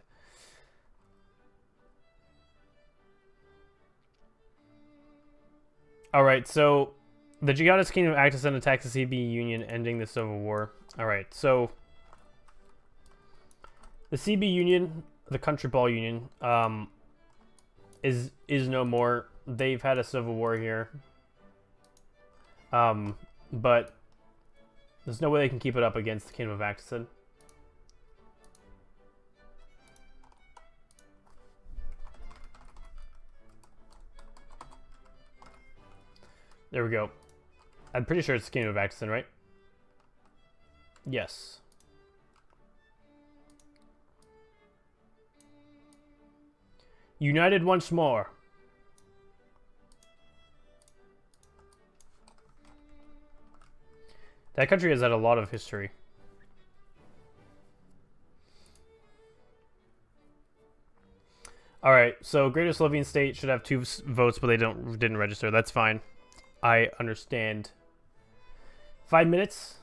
Speaker 3: Alright, so the Jihadist Kingdom of Akhtastan attacks the CB Union, ending the Civil War. Alright, so the CB Union, the Country Ball Union, is no more. They've had a civil war here. But there's no way they can keep it up against the Kingdom of Akhtastan. There we go. I'm pretty sure it's the Kingdom of Akhtastan, right? Yes. United once more. That country has had a lot of history. Alright, so Greater Slovene State should have 2 votes, but they didn't register. That's fine. I understand. 5 minutes.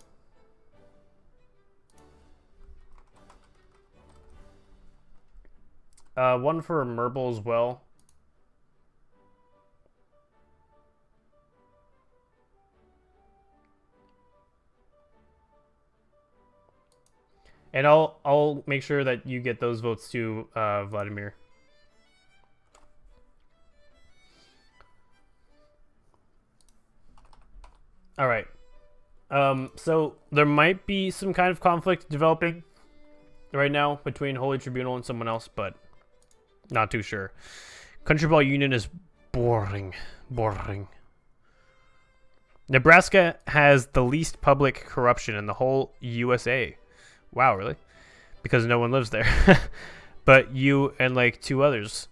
Speaker 3: One for Merble as well. And I'll make sure that you get those votes too, Vladimir. All right. So there might be some kind of conflict developing right now between Holy Tribunal and someone else, but not too sure. Country Ball Union is boring. Boring. Nebraska has the least public corruption in the whole USA. Wow, really? Because no one lives there. but you and like 2 others.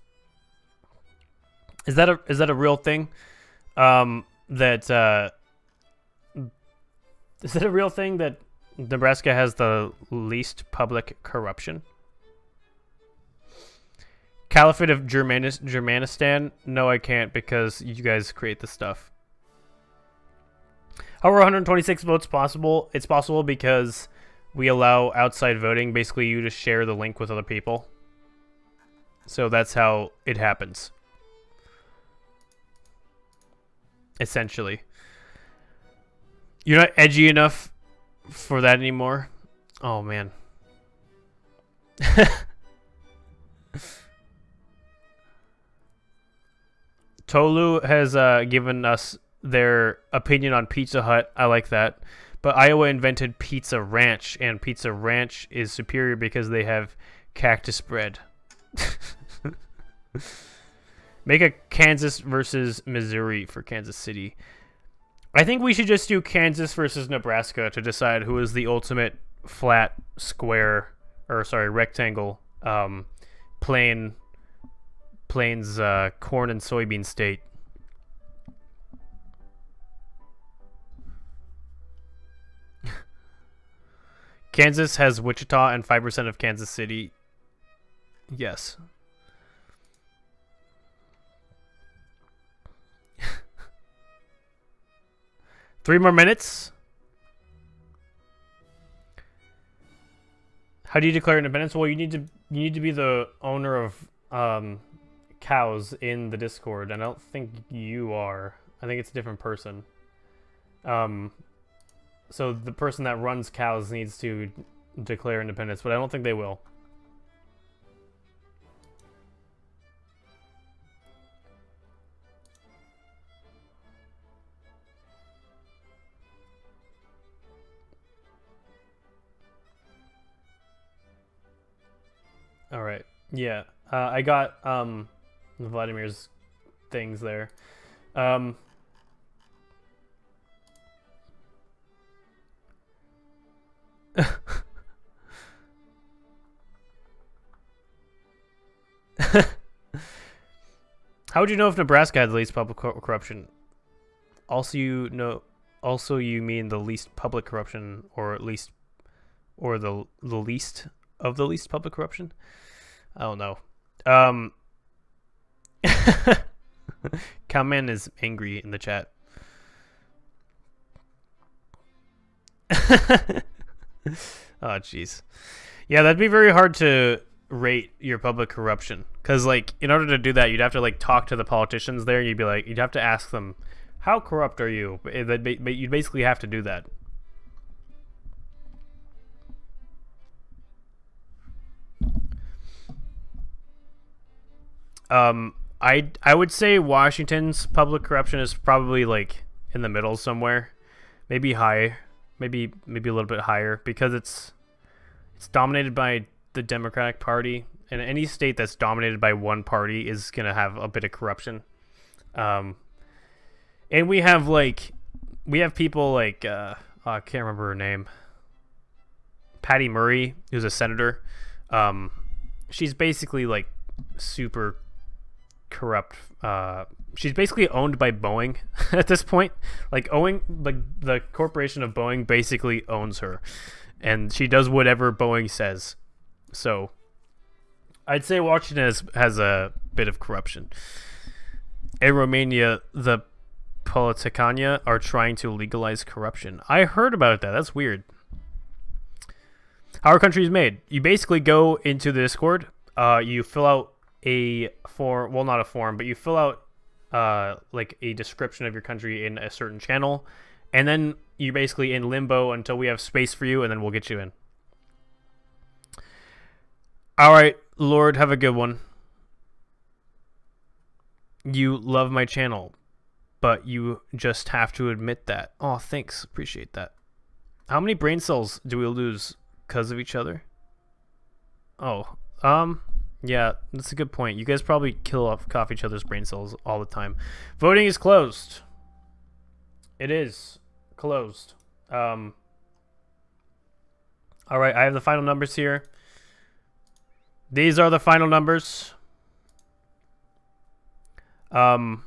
Speaker 3: Is that a real thing? Is it a real thing that Nebraska has the least public corruption? Caliphate of Germanistan? No, I can't because you guys create the stuff. How are 126 votes possible? It's possible because we allow outside voting. Basically, you just share the link with other people. So that's how it happens. Essentially. You're not edgy enough for that anymore? Oh, man. Tolu has given us their opinion on Pizza Hut. I like that. But Iowa invented Pizza Ranch, and Pizza Ranch is superior because they have cactus bread. Make a Kansas versus Missouri for Kansas City. I think we should just do Kansas versus Nebraska to decide who is the ultimate flat, square, or sorry, rectangle, plains, corn and soybean state. Kansas has Wichita and 5% of Kansas City. Yes. Three more minutes. How do you declare independence? Well, you need to be the owner of cows in the Discord. And I don't think you are. I think it's a different person. So the person that runs cows needs to declare independence, but I don't think they will. All right. Yeah. I got Vladimir's things there. How would you know if Nebraska had the least public corruption? Also, you mean the least public corruption, or at least, or the least of the least public corruption? I don't know. Cowman is angry in the chat. Oh, jeez. Yeah, that'd be very hard to rate your public corruption, because like in order to do that, you'd have to like talk to the politicians there. You'd be like, you'd have to ask them, how corrupt are you? But you'd basically have to do that. I would say Washington's public corruption is probably like in the middle somewhere, maybe high, maybe a little bit higher, because it's dominated by the Democratic Party, and any state that's dominated by one party is gonna have a bit of corruption. And we have people like I can't remember her name, Patty Murray, who's a senator. She's basically like super corrupt. She's basically owned by Boeing at this point. Like the corporation of Boeing basically owns her, and she does whatever Boeing says. So I'd say Washington has a bit of corruption. In Romania, the Politicania are trying to legalize corruption. I heard about that. That's weird. How our country is made. You basically go into the Discord. You fill out a form. Well, not a form, but you fill out like a description of your country in a certain channel, and then you're basically in limbo until we have space for you, and then we'll get you in. All right, Lord, have a good one. You love my channel, but you just have to admit that. Oh, thanks. Appreciate that. How many brain cells do we lose because of each other? Oh, yeah, that's a good point. You guys probably kill off each other's brain cells all the time. Voting is closed. It is closed. All right, I have the final numbers here. These are the final numbers. I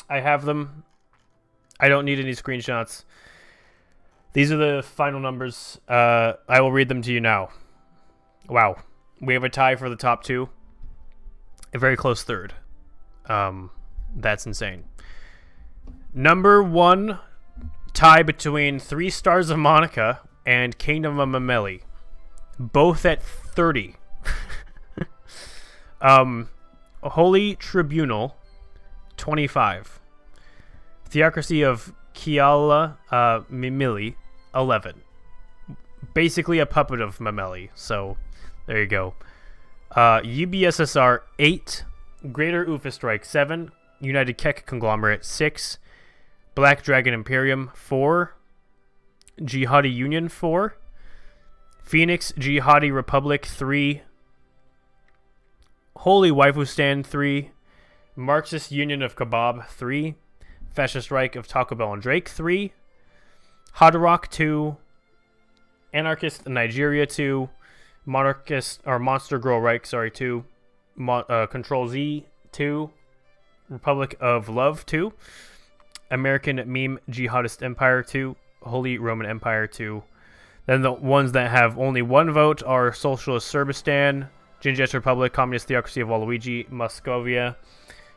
Speaker 3: have them. I don't need any screenshots. These are the final numbers. I will read them to you now. Wow. We have a tie for the top two. A very close third. That's insane. Number 1, tie between 3 Stars of Monica and Kingdom of Mameli. Both at 30. Holy Tribunal, 25. Theocracy of Kiala Mimili, 11. Basically a puppet of Mameli, so there you go. UBSSR, 8. Greater Ufa Strike, 7. United Kek Conglomerate, 6. Black Dragon Imperium, 4. Jihadi Union, 4. Phoenix Jihadi Republic, 3. Holy Waifu Stand, 3. Marxist Union of Kebab, 3. Fascist Reich of Taco Bell and Drake, 3. Hadarok, 2. Anarchist Nigeria, 2. Monarchist, or Monster Girl Reich, 2. Control Z, 2. Republic of Love, 2. American Meme Jihadist Empire, 2. Holy Roman Empire, 2. Then the ones that have only 1 vote are Socialist Serbistan, Jinjet Republic, Communist Theocracy of Waluigi, Moscovia,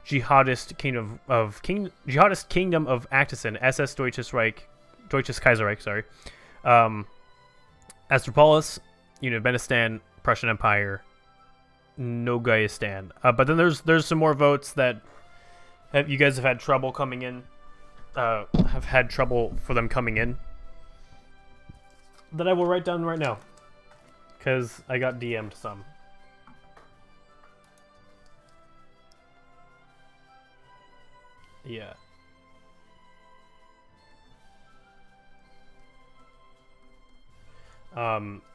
Speaker 3: Jihadist Kingdom of Actison, SS Deutsches Kaiserreich, Astropolis, Unibedistan, Prussian Empire, Nogayistan. But then there's some more votes that you guys have had trouble coming in. Have had trouble for them coming in. That I will write down right now, because I got DM'd some. Yeah.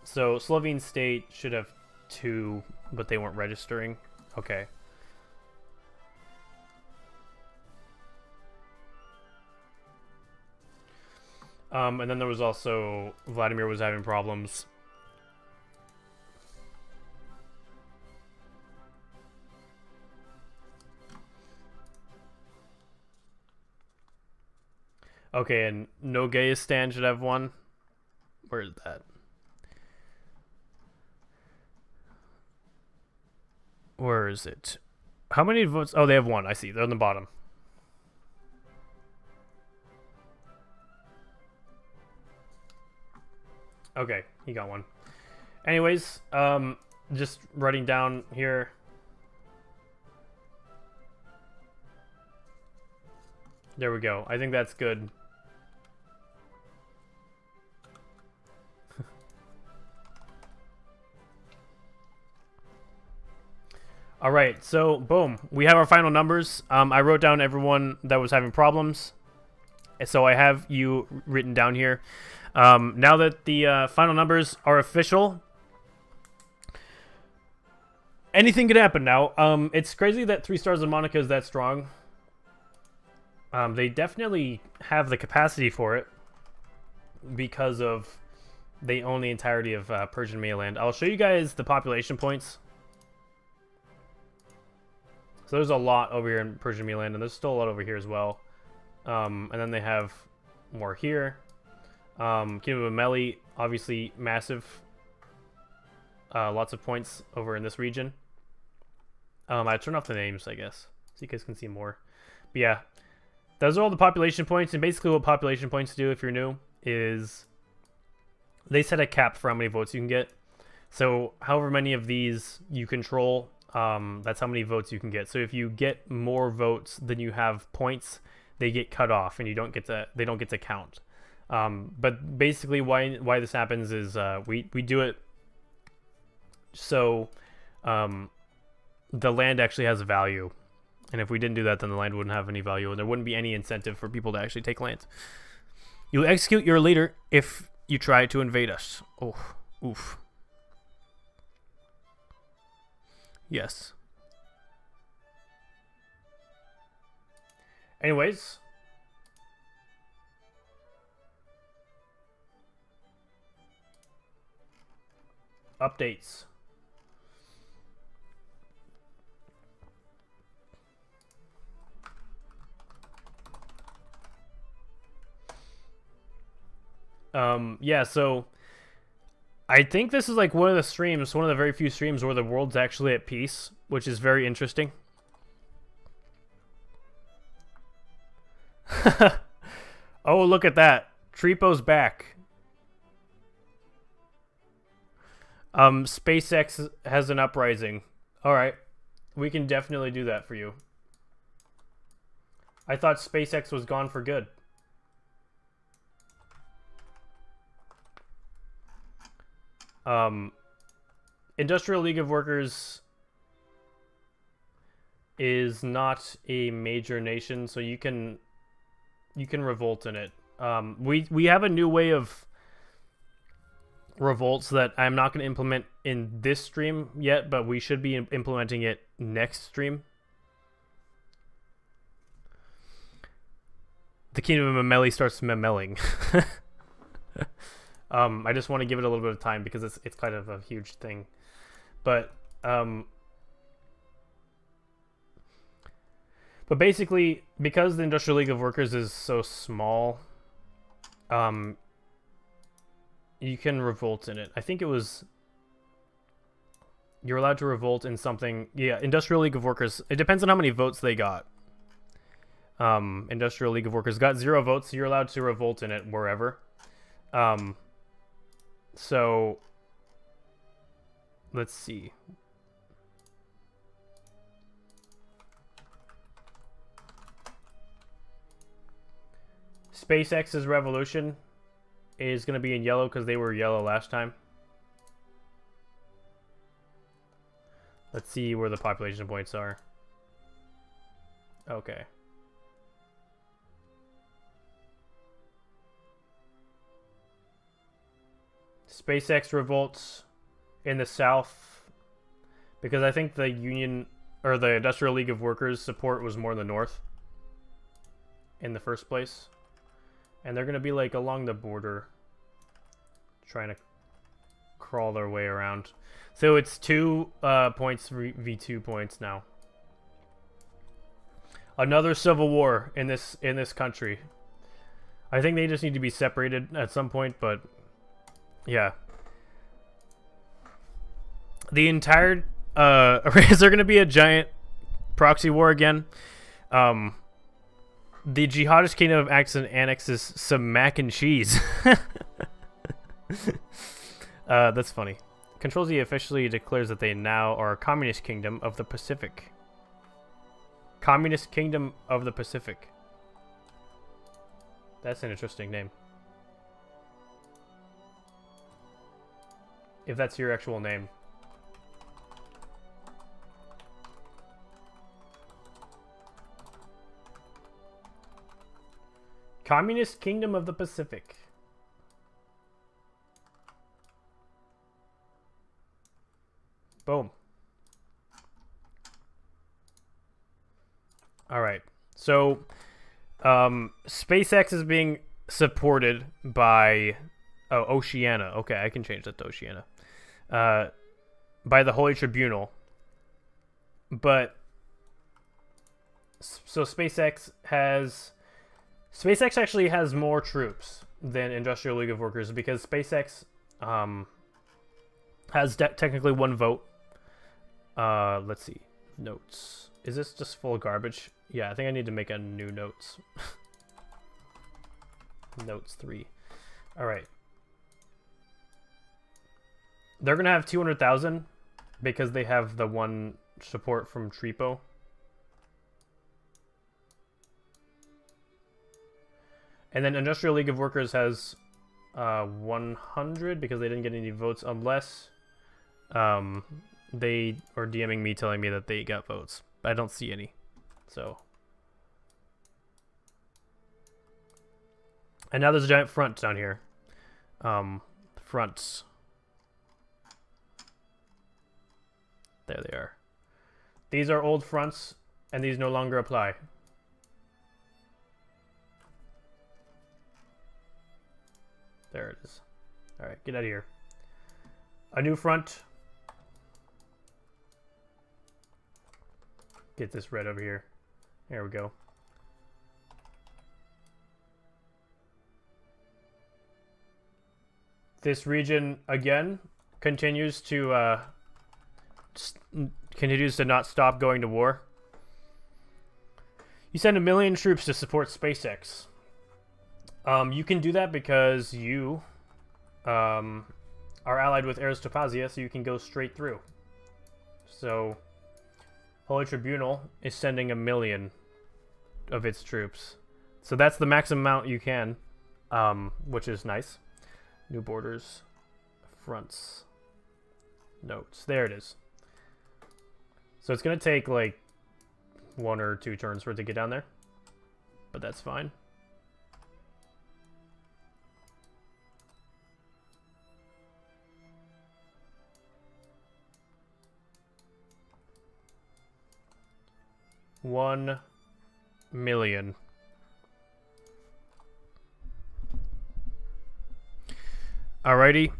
Speaker 3: So Slovene State should have 2, but they weren't registering. Okay. And then there was also Vladimir was having problems. Okay, and Nogayistan should have 1. Where is that? Where is it? How many votes? Oh, they have 1. I see. They're on the bottom. Okay, he got 1. Anyways, just writing down here. There we go. I think that's good. All right, so boom, we have our final numbers. I wrote down everyone that was having problems, so I have you written down here. Now that the final numbers are official, anything could happen now. It's crazy that 3 Stars of Monica is that strong. They definitely have the capacity for it because of they own the entirety of Persian mainland. I'll show you guys the population points. So there's a lot over here in Persian mainland, and there's still a lot over here as well. And then they have more here. Kingdom of Meli, obviously massive. Lots of points over in this region. I turned off the names, I guess, so you guys can see more. But yeah, those are all the population points, and basically what population points do, if you're new, is they set a cap for how many votes you can get. So however many of these you control, that's how many votes you can get. So if you get more votes than you have points, they get cut off, and they don't get to count. But basically why this happens is we do it so the land actually has a value. And if we didn't do that, then the land wouldn't have any value, and there wouldn't be any incentive for people to actually take land. You'll execute your leader if you try to invade us. Oh, oof. Yes. Anyways. Updates. Yeah, so I think this is like one of the very few streams where the world's actually at peace, which is very interesting. Oh, look at that. Tripo's back. SpaceX has an uprising. Alright. We can definitely do that for you. I thought SpaceX was gone for good. Industrial League of Workers is not a major nation, so you can revolt in it. We have a new way of revolts that I'm not going to implement in this stream yet, but we should be implementing it next stream. The Kingdom of Memeli starts memeling. I just want to give it a little bit of time because it's kind of a huge thing. But basically, because the Industrial League of Workers is so small, you can revolt in it. I think it was... You're allowed to revolt in something... Yeah, Industrial League of Workers. It depends on how many votes they got. Industrial League of Workers got 0 votes, so you're allowed to revolt in it wherever. So... Let's see. SpaceX's revolution is going to be in yellow because they were yellow last time. Let's see where the population points are. Okay. SpaceX revolts in the south because I think the Union or the Industrial League of Workers support was more in the north in the first place. And they're going to be like along the border trying to crawl their way around. So it's 2 points v2 points now. Another civil war in this country. I think they just need to be separated at some point, but yeah. The entire is there going to be a giant proxy war again? The jihadist kingdom of Axon annexes some mac and cheese. That's funny. Control Z officially declares that they now are a communist kingdom of the Pacific. Communist Kingdom of the Pacific. That's an interesting name. If that's your actual name. Communist Kingdom of the Pacific. Boom. Alright. So, SpaceX is being supported by... Oh, Oceania. Okay, I can change that to Oceania. By the Holy Tribunal. But... So SpaceX actually has more troops than Industrial League of Workers because SpaceX has technically 1 vote. Let's see. Notes. Is this just full of garbage? Yeah, I think I need to make a new notes. Notes 3. Alright. They're going to have 200,000 because they have the 1 support from Tripo. And then Industrial League of Workers has 100 because they didn't get any votes unless they are DMing me telling me that they got votes. But I don't see any. So. And now there's a giant front down here. Fronts. There they are. These are old fronts, and these no longer apply. There it is. Alright, get out of here. A new front. Get this red over here. There we go. This region again continues to not stop going to war. You send 1 million troops to support SpaceX. You can do that because you are allied with Aristopasia, so you can go straight through. So Holy Tribunal is sending 1 million of its troops. So that's the maximum amount you can, which is nice. New borders, fronts, notes. There it is. So it's going to take like 1 or 2 turns for it to get down there, but that's fine. $1 million. Alrighty.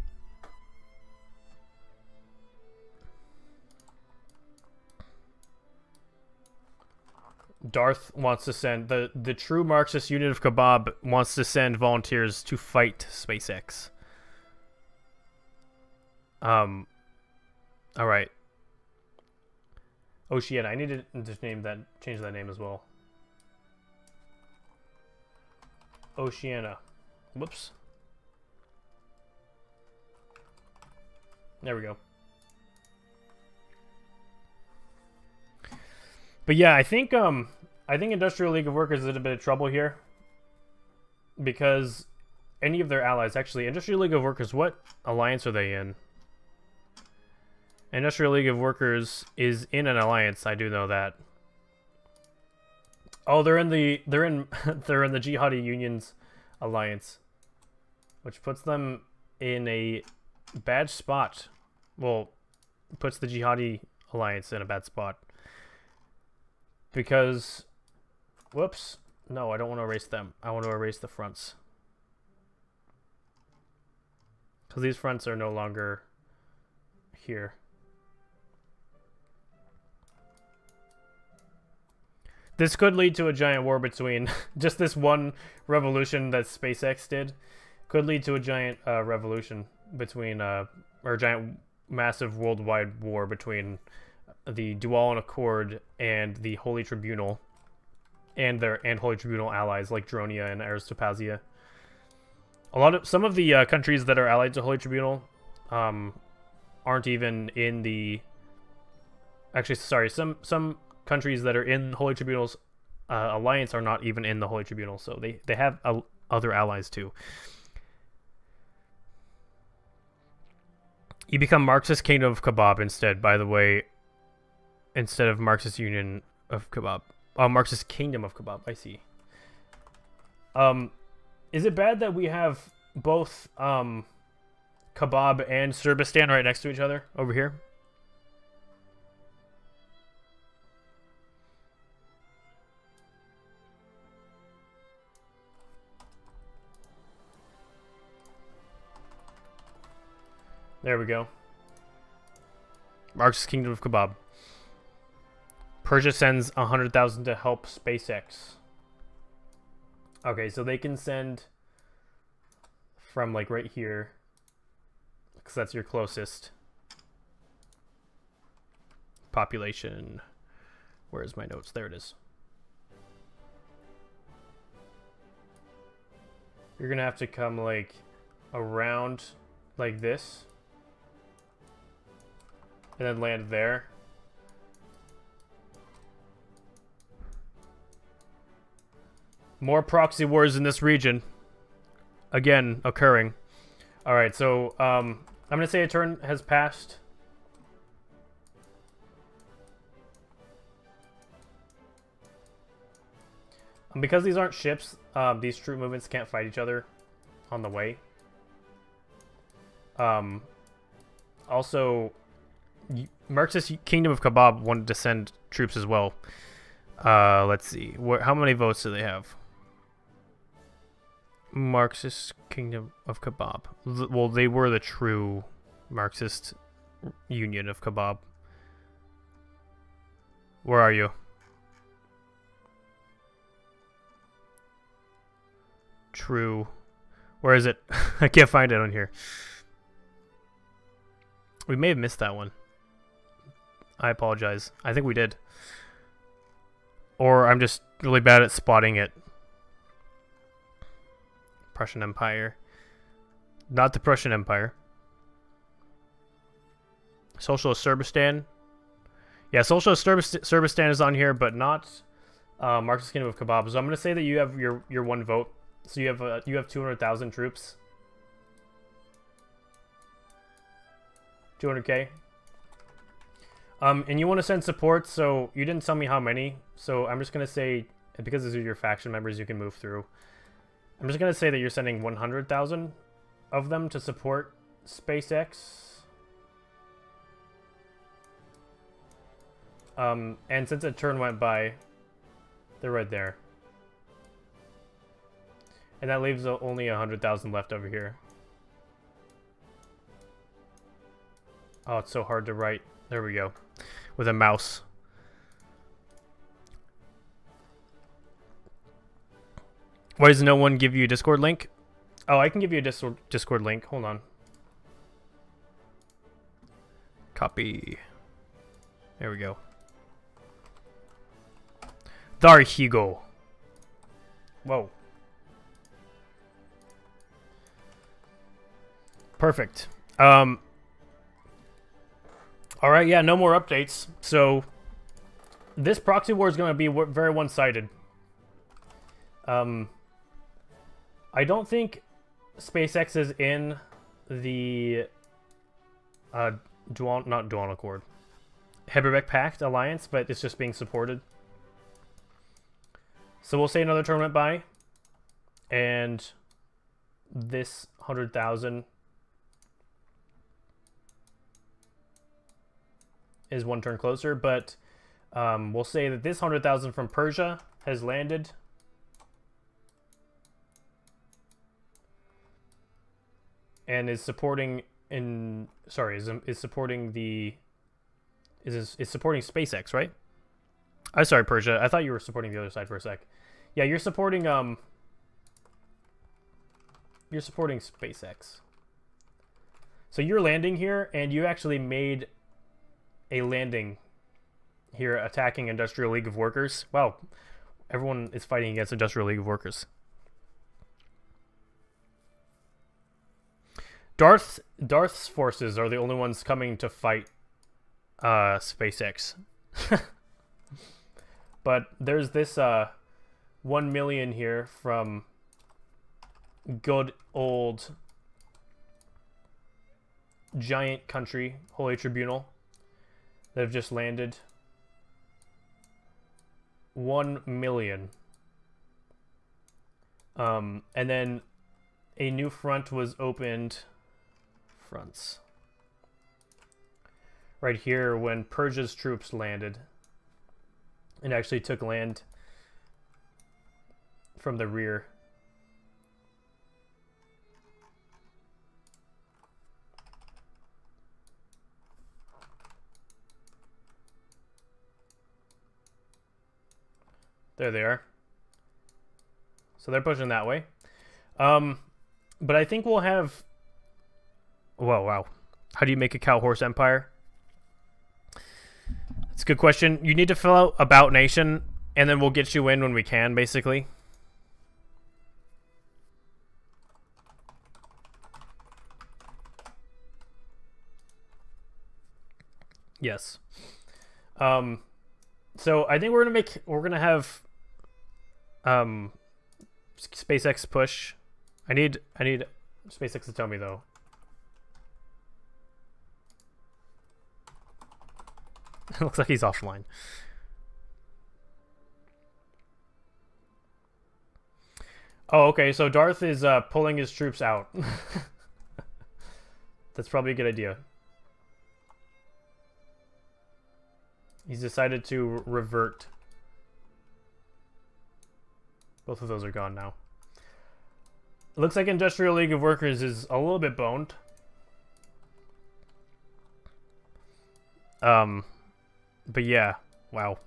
Speaker 3: Darth wants to send the true Marxist unit of Kebab wants to send volunteers to fight SpaceX. All right. Oceania. I need to change that name as well. Oceania. Whoops. There we go. But yeah, I think Industrial League of Workers is in a bit of trouble here, because any of their allies, actually, Industrial League of Workers, what alliance are they in? Industrial League of Workers is in an alliance. I do know that. Oh, they're in the Jihadi Unions alliance, which puts them in a bad spot. Well, puts the Jihadi alliance in a bad spot. Because, whoops, no, I don't want to erase them. I want to erase the fronts. Because these fronts are no longer here. This could lead to a giant war between just this one revolution that SpaceX did. Could lead to a giant revolution between, or a giant massive worldwide war between the Dual Accord and the Holy Tribunal, and Holy Tribunal allies like Dronia and Aristopasia. Some of the countries that are allied to Holy Tribunal aren't even in the. Actually, sorry, some countries that are in Holy Tribunal's alliance are not even in the Holy Tribunal, so they have other allies too. You become Marxist Kingdom of Kebab instead, by the way, instead of Marxist Union of Kebab. Oh, Marxist Kingdom of Kebab, I see. Is it bad that we have both Kebab and Serbistan right next to each other over here? There we go. Marxist Kingdom of Kebab. Persia sends 100,000 to help SpaceX. Okay, so they can send from like right here, because that's your closest population. Where's my notes? There it is. You're gonna have to come like around like this and then land there. More proxy wars in this region. Again, occurring. Alright, so I'm going to say a turn has passed. Because these aren't ships, these troop movements can't fight each other on the way. Also, Marxist Kingdom of Kebab wanted to send troops as well. Let's see. How many votes do they have? Marxist Kingdom of Kebab. Well, they were the true Marxist Union of Kebab. Where are you? True. Where is it? I can't find it on here. We may have missed that one. I apologize. I think we did. Or I'm just really bad at spotting it. Prussian Empire. Not the Prussian Empire. Socialist Serbistan. Yeah, Socialist Serbistan is on here, but not Marxist Kingdom of Kebab. So I'm going to say that you have your one vote. So you have 200,000 troops. 200k. And you want to send support, so you didn't tell me how many. So I'm just going to say, because these are your faction members, you can move through. I'm just going to say that you're sending 100,000 of them to support SpaceX. And since a turn went by, they're right there. And that leaves only 100,000 left over here. Oh, it's so hard to write. There we go. With a mouse. Why does no one give you a Discord link? Oh, I can give you a Discord link. Hold on. Copy. There we go. There he go. Whoa. Perfect. Alright, yeah, no more updates. So, this proxy war is going to be very one-sided. I don't think SpaceX is in the not Dual Accord, Heberbeck Pact Alliance, but it's just being supported. So we'll say another turn went by, and this 100,000 is one turn closer, but we'll say that this 100,000 from Persia has landed. And is supporting is supporting SpaceX, right? I'm sorry, Persia. I thought you were supporting the other side for a sec. Yeah, you're supporting SpaceX. So you're landing here, and you actually made a landing here attacking Industrial League of Workers. Wow, everyone is fighting against Industrial League of Workers. Darth's forces are the only ones coming to fight SpaceX. But there's this 1 million here from good old giant country, Holy Tribunal, that have just landed. 1 million. And then a new front was opened. Fronts. Right here when Persia's troops landed. And actually took land from the rear. There they are. So they're pushing that way. But I think we'll have... Whoa, wow. How do you make a cow horse empire? That's a good question. You need to fill out About Nation, and then we'll get you in when we can, basically. Yes. So I think we're gonna have SpaceX push. I need SpaceX to tell me though. Looks like he's offline. Oh, okay. So Darth is pulling his troops out. That's probably a good idea. He's decided to revert. Both of those are gone now. It looks like Industrial League of Workers is a little bit boned. But yeah, wow.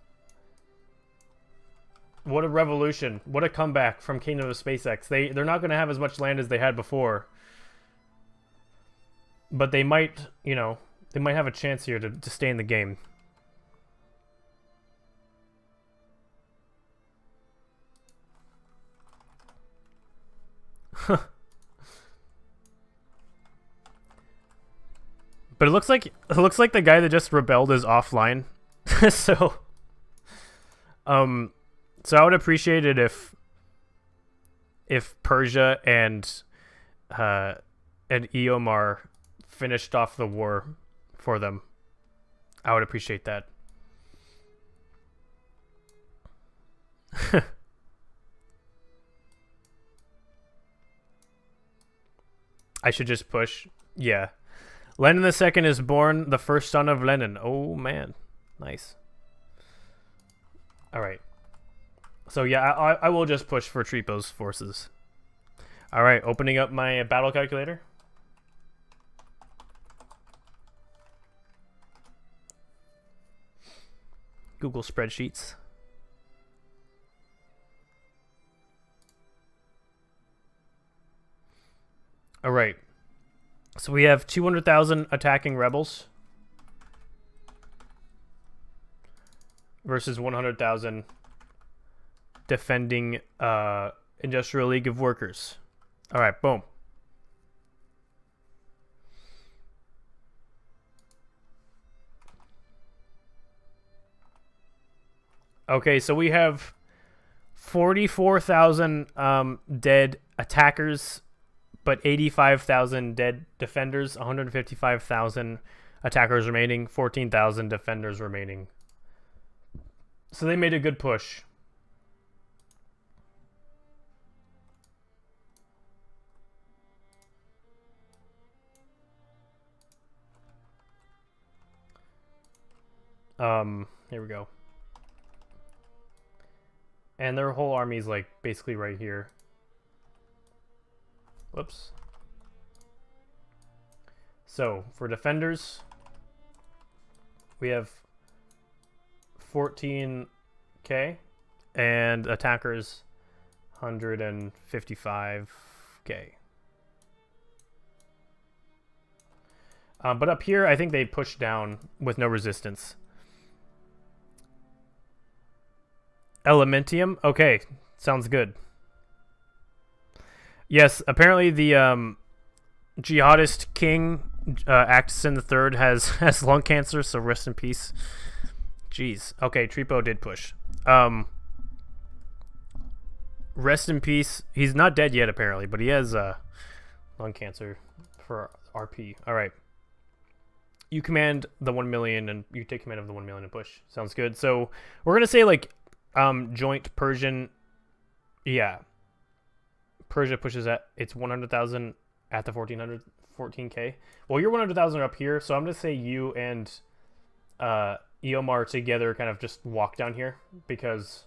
Speaker 3: What a revolution. What a comeback from Kingdom of SpaceX. They're not going to have as much land as they had before. But they might, you know, they might have a chance here to stay in the game. But it looks like the guy that just rebelled is offline. So I would appreciate it if Persia and Eomar finished off the war for them. I would appreciate that. I should just push. Yeah. Lenin II is born, the first son of Lenin. Oh, man. Nice. Alright. So, yeah, I will just push for Tripo's forces. Alright, opening up my battle calculator. Google spreadsheets. Alright. So we have 200,000 attacking rebels versus 100,000 defending Industrial League of Workers. Alright, boom. Okay, so we have 44,000 dead attackers, but 85,000 dead defenders, 155,000 attackers remaining, 14,000 defenders remaining. So they made a good push. Here we go. And their whole army is like basically right here. Whoops. So for defenders, we have 14k, and attackers 155k. But up here, I think they pushed down with no resistance. Elementium? Okay, sounds good. Yes, apparently the jihadist king, Axton III, has lung cancer, so rest in peace. Jeez. Okay, Tripo did push. Rest in peace. He's not dead yet, apparently, but he has lung cancer for RP. All right. You command the 1 million, and you take command of the 1 million and push. Sounds good. So we're gonna say like joint Persian. Yeah. Persia pushes at its 100,000 at the 14k. Well, your 100,000 are up here, so I'm gonna say you and Eomar together kind of just walk down here because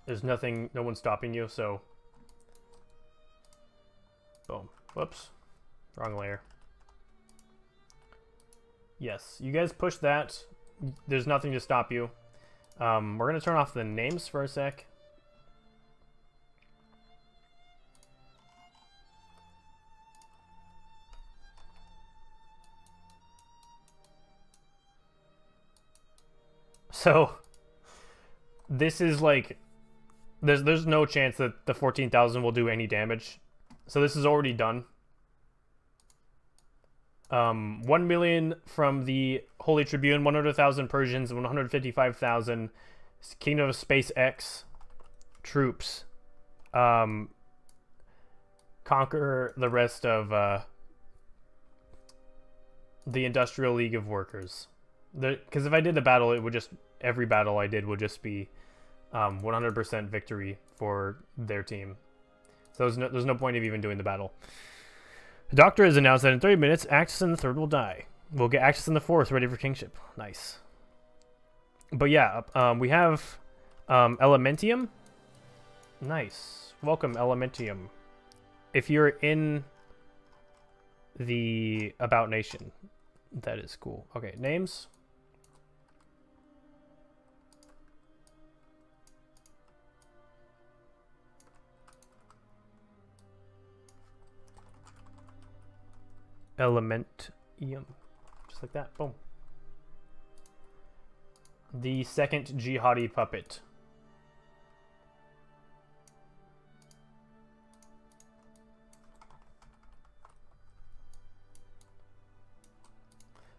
Speaker 3: there's no one's stopping you. So, boom. Whoops, wrong layer. Yes, you guys push that. There's nothing to stop you. We're gonna turn off the names for a sec. So this is like there's no chance that the 14,000 will do any damage. So this is already done. 1 million from the Holy Tribune, 100,000 Persians, 155,000 Kingdom of SpaceX troops. Conquer the rest of the Industrial League of Workers. Because if I did the battle, it would just every battle I did would just be 100% victory for their team. So there's no point of even doing the battle. The doctor has announced that in 30 minutes, Axton III will die. We'll get Axton IV ready for kingship. Nice. But yeah, we have Elementium. Nice. Welcome, Elementium. If you're in the About Nation, That is cool. Okay, names. Elementium. Just like that. Boom. The second jihadi puppet.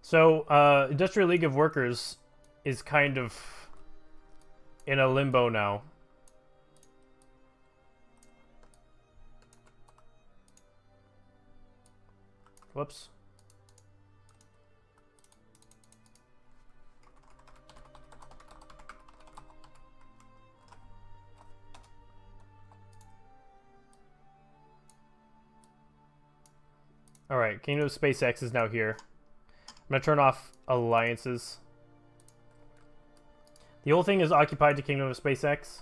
Speaker 3: So, Industrial League of Workers is kind of in a limbo now. Whoops. Alright, Kingdom of SpaceX is now here. I'm going to turn off alliances. The whole thing is occupied to Kingdom of SpaceX.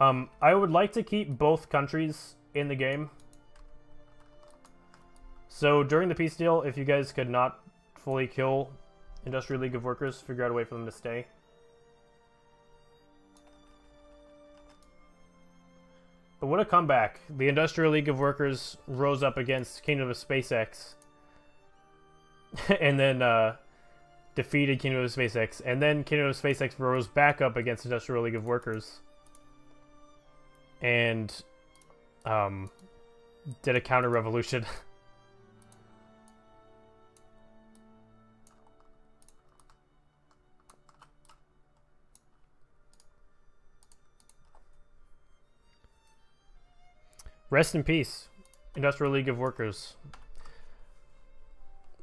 Speaker 3: I would like to keep both countries in the game. So during the peace deal, if you guys could not fully kill Industrial League of Workers, figure out a way for them to stay. But what a comeback. The Industrial League of Workers rose up against Kingdom of SpaceX. And then defeated Kingdom of SpaceX. And then Kingdom of SpaceX rose back up against Industrial League of Workers. And did a counter-revolution. Rest in peace, Industrial League of Workers.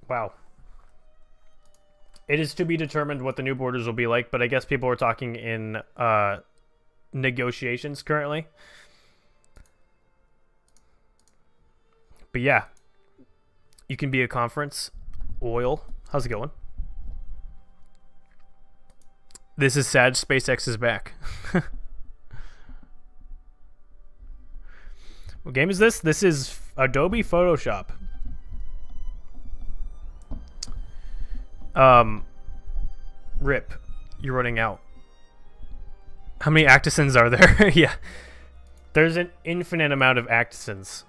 Speaker 3: Wow. It is to be determined what the new borders will be like, but I guess people are talking in negotiations currently. But yeah, you can be a conference. Oil, how's it going? This is sad. SpaceX is back. What game is this? This is Adobe Photoshop. Rip. You're running out. How many Actisons are there? Yeah. There's an infinite amount of Actisons.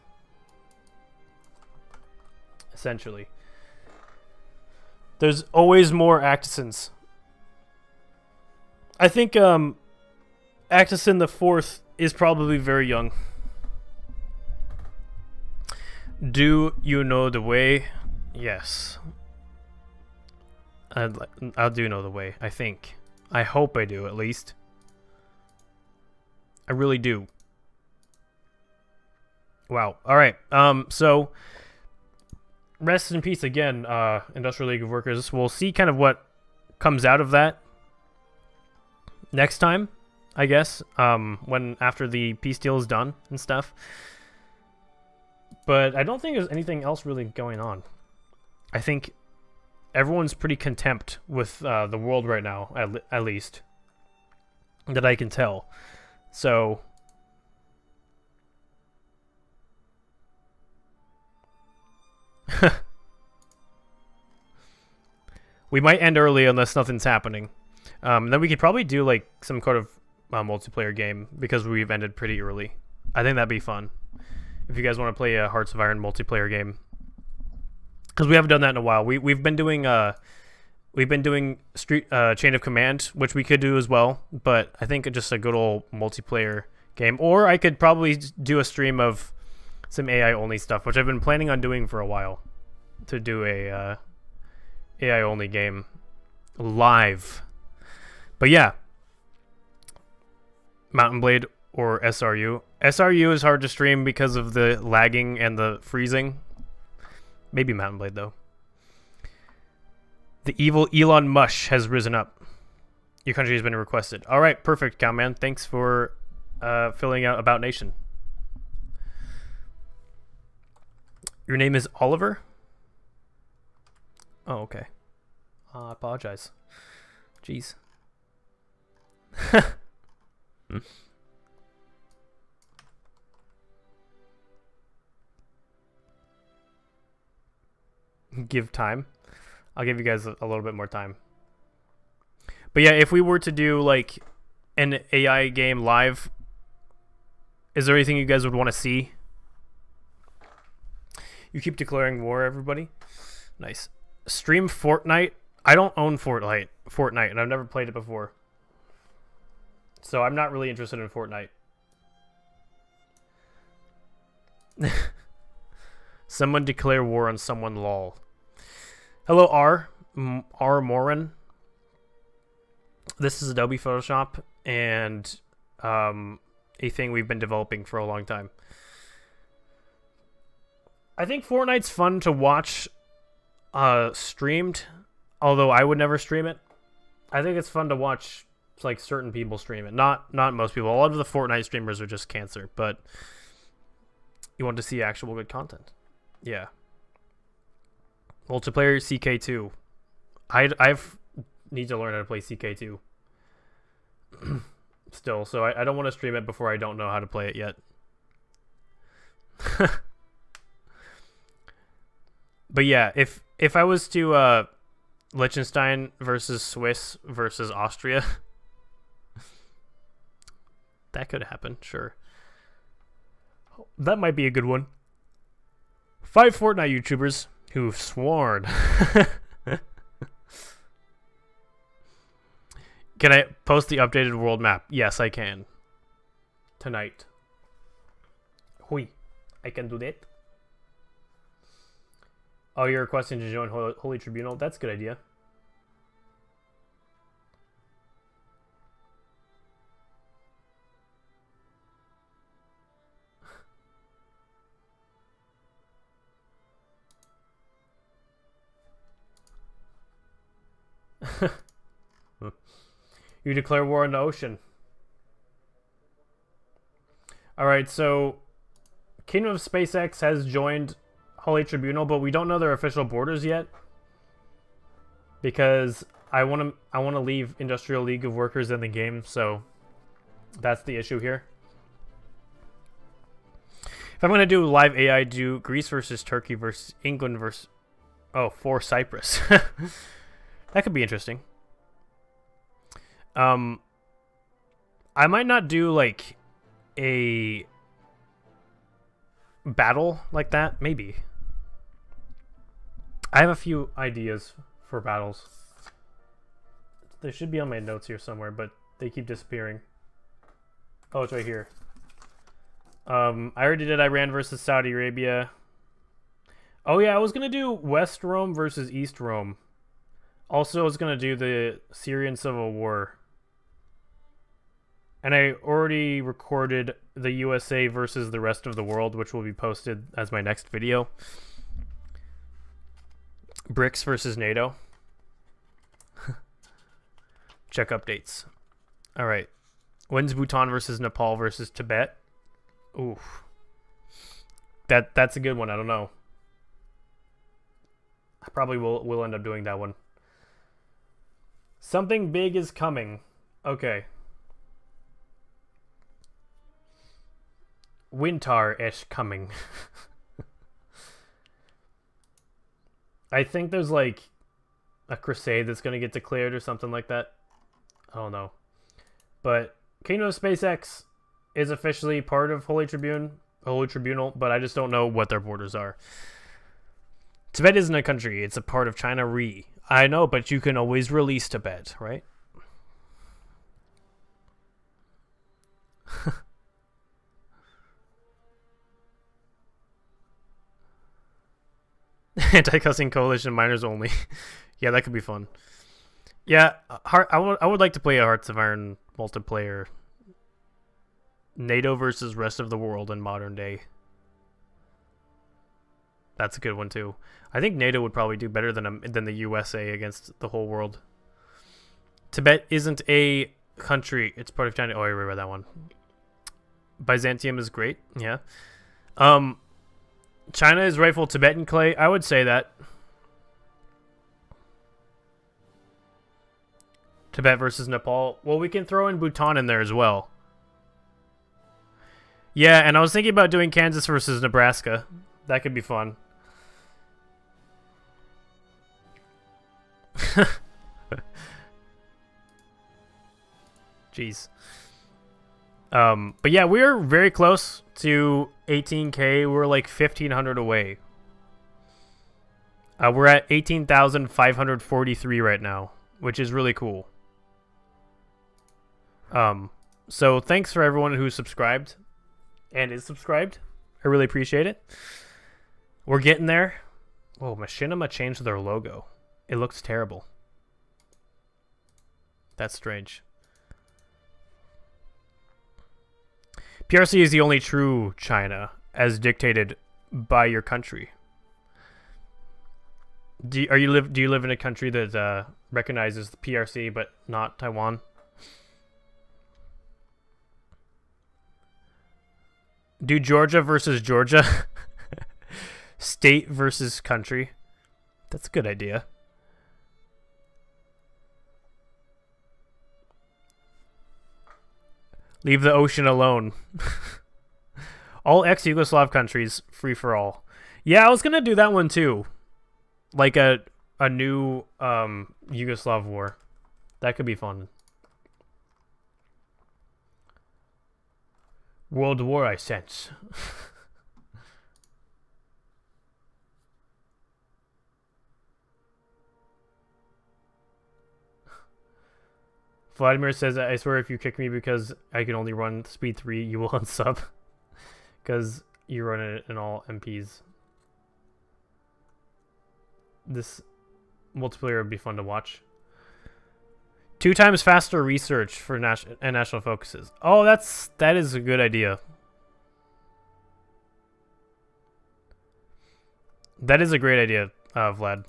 Speaker 3: Essentially. There's always more Actisons. I think Actison the Fourth is probably very young. Do you know the way? Yes. I do know the way, I think. I hope I do, at least. I really do. Wow. Alright, so... Rest in peace again, Industrial League of Workers. We'll see kind of what comes out of that next time, I guess, after the peace deal is done and stuff. But I don't think there's anything else really going on. I think everyone's pretty content with the world right now, at least. That I can tell. So... we might end early unless nothing's happening. Then we could probably do like some kind of multiplayer game because we've ended pretty early. I think that'd be fun. If you guys want to play a Hearts of Iron multiplayer game, because we haven't done that in a while. We've been doing Street Chain of Command, which we could do as well. But I think just a good old multiplayer game, or I could probably do a stream of some AI only stuff, which I've been planning on doing for a while, to do a AI only game live. But yeah, Mountain Blade or SRU. SRU is hard to stream because of the lagging and the freezing. Maybe Mountain Blade, though. The evil Elon Mush has risen up. Your country has been requested. All right, perfect, Cowman. Thanks for filling out About Nation. Your name is Oliver? Oh, okay. I apologize. Jeez. Give time. I'll give you guys a little bit more time. But yeah, if we were to do like an AI game live, is there anything you guys would want to see? You keep declaring war, everybody. Nice. Stream Fortnite. I don't own Fortnite, and I've never played it before. So I'm not really interested in Fortnite. Someone declare war on someone, lol. Hello, R. Morin. This is Adobe Photoshop, and a thing we've been developing for a long time. I think Fortnite's fun to watch streamed, although I would never stream it. I think it's fun to watch like certain people stream it. Not most people. A lot of the Fortnite streamers are just cancer, but you want to see actual good content. Yeah. Multiplayer CK2. I've need to learn how to play CK2 still, so I don't want to stream it before I don't know how to play it yet. But yeah, if I was to Liechtenstein versus Swiss versus Austria, that could happen, sure. That might be a good one. 5 Fortnite YouTubers who've sworn. Can I post the updated world map? Yes, I can. Tonight. Hui. I can do that. Oh, you're requesting to join Holy Tribunal? That's a good idea. You declare war on the ocean. Alright, so Kingdom of SpaceX has joined Holy Tribunal, but we don't know their official borders yet. Because I want to leave Industrial League of Workers in the game, so that's the issue here. If I'm going to do live AI, do Greece versus Turkey versus England versus... Oh, for Cyprus. That could be interesting. I might not do like a battle like that. Maybe. I have a few ideas for battles. They should be on my notes here somewhere, but they keep disappearing. Oh, it's right here. I already did Iran versus Saudi Arabia. Oh yeah, I was gonna do West Rome versus East Rome. Also, I was gonna do the Syrian Civil War. And I already recorded the USA versus the rest of the world, which will be posted as my next video. BRICS versus NATO. Check updates. Alright. When's Bhutan versus Nepal versus Tibet? Oof. That's a good one. I don't know. I probably will end up doing that one. Something big is coming. Okay. Winter is coming. I think there's like a crusade that's gonna get declared or something like that. I don't know. But Kingdom of SpaceX is officially part of Holy Tribunal, but I just don't know what their borders are. Tibet isn't a country, it's a part of China Re. I know, but you can always release Tibet, right? Anti-cussing coalition miners only. Yeah, that could be fun. Yeah, I would like to play a Hearts of Iron multiplayer. NATO versus rest of the world in modern day. That's a good one too. I think NATO would probably do better than the USA against the whole world. Tibet isn't a country; it's part of China. Oh, I read that one. Byzantium is great. Yeah. China is rightful Tibetan clay. I would say that. Tibet versus Nepal. Well, we can throw in Bhutan in there as well. Yeah, and I was thinking about doing Kansas versus Nebraska. That could be fun. Jeez. But yeah, we're very close to 18K. We're like 1,500 away. We're at 18,543 right now, which is really cool. So thanks for everyone who subscribed and is subscribed. I really appreciate it. We're getting there. Whoa, Machinima changed their logo. It looks terrible. That's strange. PRC is the only true China, as dictated by your country. Do you live in a country that recognizes the PRC but not Taiwan? Do Georgia versus Georgia? State versus country. That's a good idea. Leave the ocean alone. All ex-Yugoslav countries, free for all. Yeah, I was gonna do that one too. Like a new Yugoslav war. That could be fun. World War, I sense. Vladimir says, I swear if you kick me because I can only run speed 3, you will unsub. Because you run it in all MPs. This multiplayer would be fun to watch. 2 times faster research for national focuses. Oh, that is a good idea. That is a great idea, Vlad.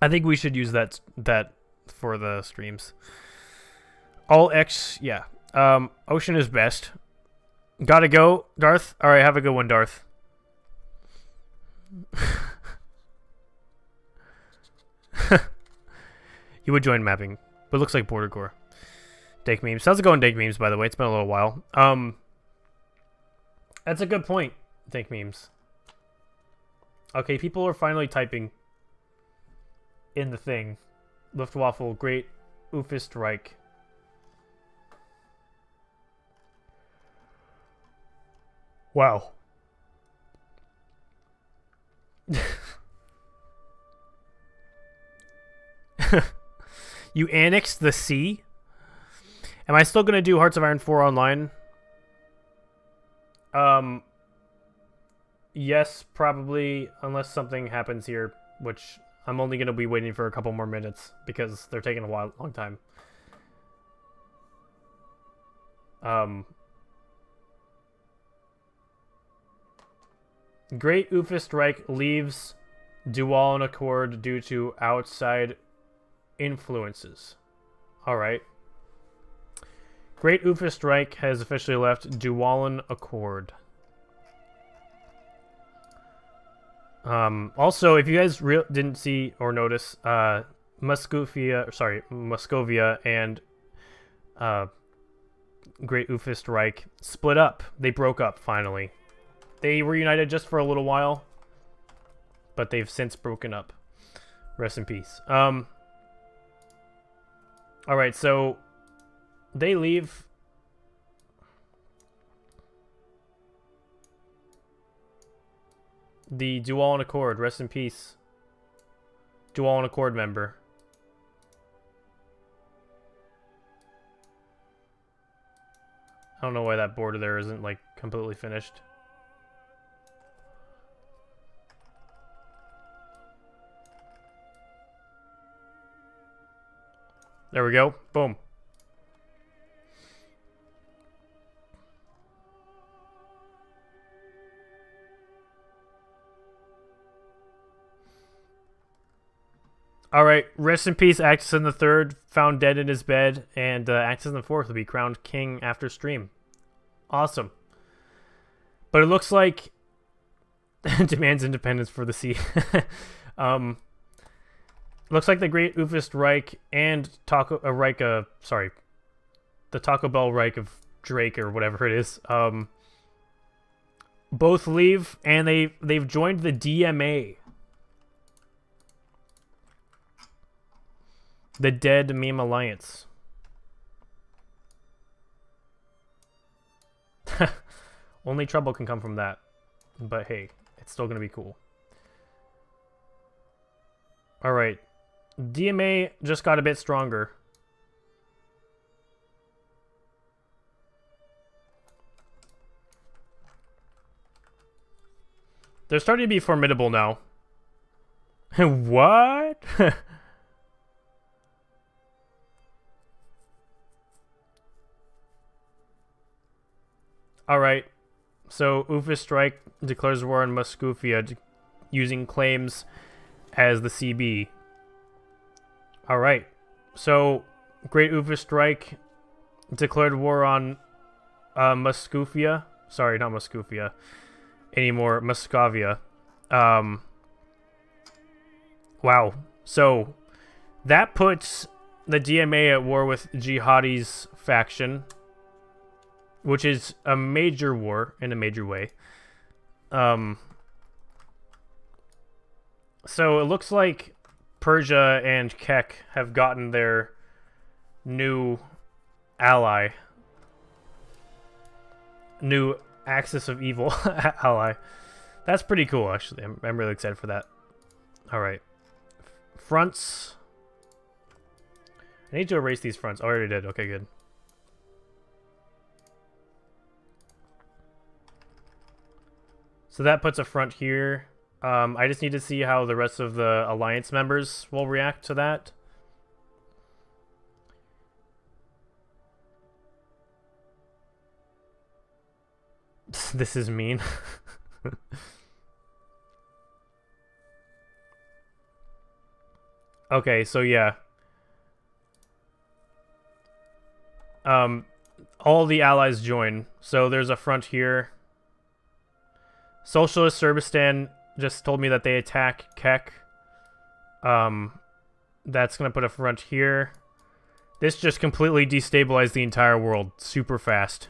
Speaker 3: I think we should use that for the streams. All X, yeah. Ocean is best. Gotta go, Darth. All right, have a good one, Darth. You would join mapping, but it looks like Border Corps. Dank memes. How's it going, Dank memes? By the way, it's been a little while. That's a good point. Dank memes. Okay, people are finally typing in the thing. Luftwaffe, Great Ufist Reich. Wow. You annexed the sea? Am I still gonna do Hearts of Iron 4 online? Yes, probably, unless something happens here, which I'm only gonna be waiting for a couple more minutes because they're taking a long time. Great Ufist Reich leaves Dual Accord due to outside influences. Alright. Great Ufist Reich has officially left Dualan Accord. Also, if you guys didn't see or notice, Muscovia and Great Ufist Reich split up. They broke up, finally. They were united just for a little while, but they've since broken up. Rest in peace. Alright, so they leave. The Dual Accord, rest in peace. Dual Accord member. I don't know why that border there isn't, like, completely finished. There we go. Boom. Alright, rest in peace, Axis the Third, found dead in his bed, and Axis the Fourth will be crowned king after stream. Awesome. But it looks like demands independence for the sea. Looks like the Great Ufist Reich and the Taco Bell Reich of Drake or whatever it is, both leave, and they've joined the DMA. The Dead Meme Alliance. Only trouble can come from that. But hey, it's still gonna be cool. Alright. DMA just got a bit stronger. They're starting to be formidable now. What? Alright. So, Ufus Strike declares war on Muscovia using claims as the CB. Alright. So, Great Ufus Strike declared war on Muscovia. Sorry, not Muscovia anymore. Muscovia. Wow. So, that puts the DMA at war with Jihadi's faction, which is a major war in a major way. So it looks like Persia and Kek have gotten their new ally. New axis of evil ally. That's pretty cool, actually. I'm really excited for that. Alright. Fronts. I need to erase these fronts. Oh, I already did. Okay, good. So that puts a front here. I just need to see how the rest of the alliance members will react to that. This is mean. Okay, so yeah. All the allies join. So there's a front here. Socialist Serbistan just told me that they attack Kek. That's gonna put a front here. This just completely destabilized the entire world super fast.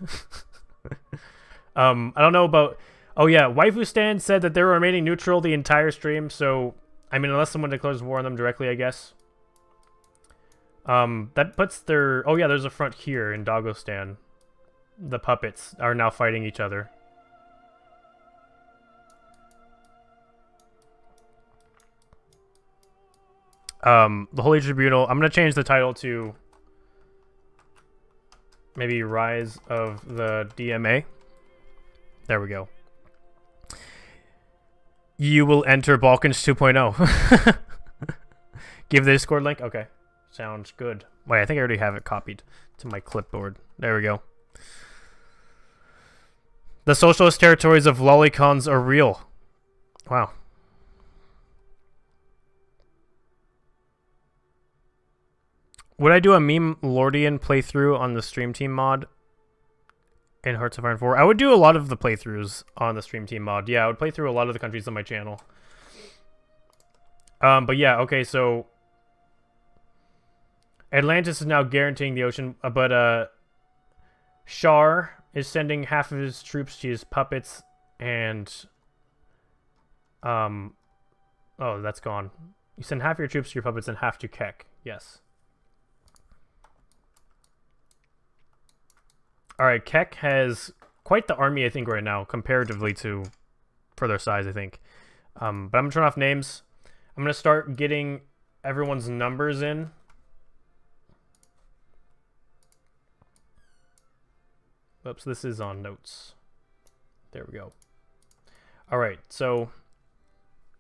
Speaker 3: I don't know about... Oh yeah, Waifustan said that they're remaining neutral the entire stream, so... I mean, unless someone declares war on them directly, I guess. That puts their... Oh yeah, there's a front here in Dagostan. The puppets are now fighting each other. The Holy Tribunal... I'm gonna change the title to... maybe Rise of the DMA. There we go. You will enter Balkans 2.0. Give the Discord link? Okay. Sounds good. Wait, I think I already have it copied to my clipboard. There we go. The socialist territories of lolicons are real. Wow. Would I do a meme Lordian playthrough on the Stream Team mod in Hearts of Iron 4? I would do a lot of the playthroughs on the Stream Team mod. Yeah, I would play through a lot of the countries on my channel. But yeah, okay, so Atlantis is now guaranteeing the ocean, but Shar is sending half of his troops to his puppets, and oh, that's gone. You send half your troops to your puppets and half to Kek. Yes. Alright, Kek has quite the army, I think, right now, comparatively to for their size, I think. But I'm going to turn off names. I'm going to start getting everyone's numbers in. Oops, this is on notes. There we go. Alright, so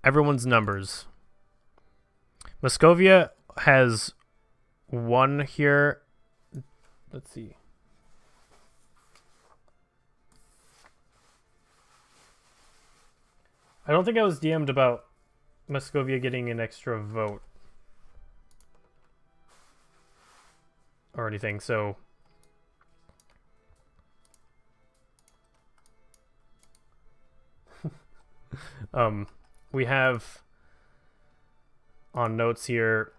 Speaker 3: everyone's numbers. Muscovia has 1 here. Let's see. I don't think I was DM'd about Muscovia getting an extra vote or anything, so we have on notes here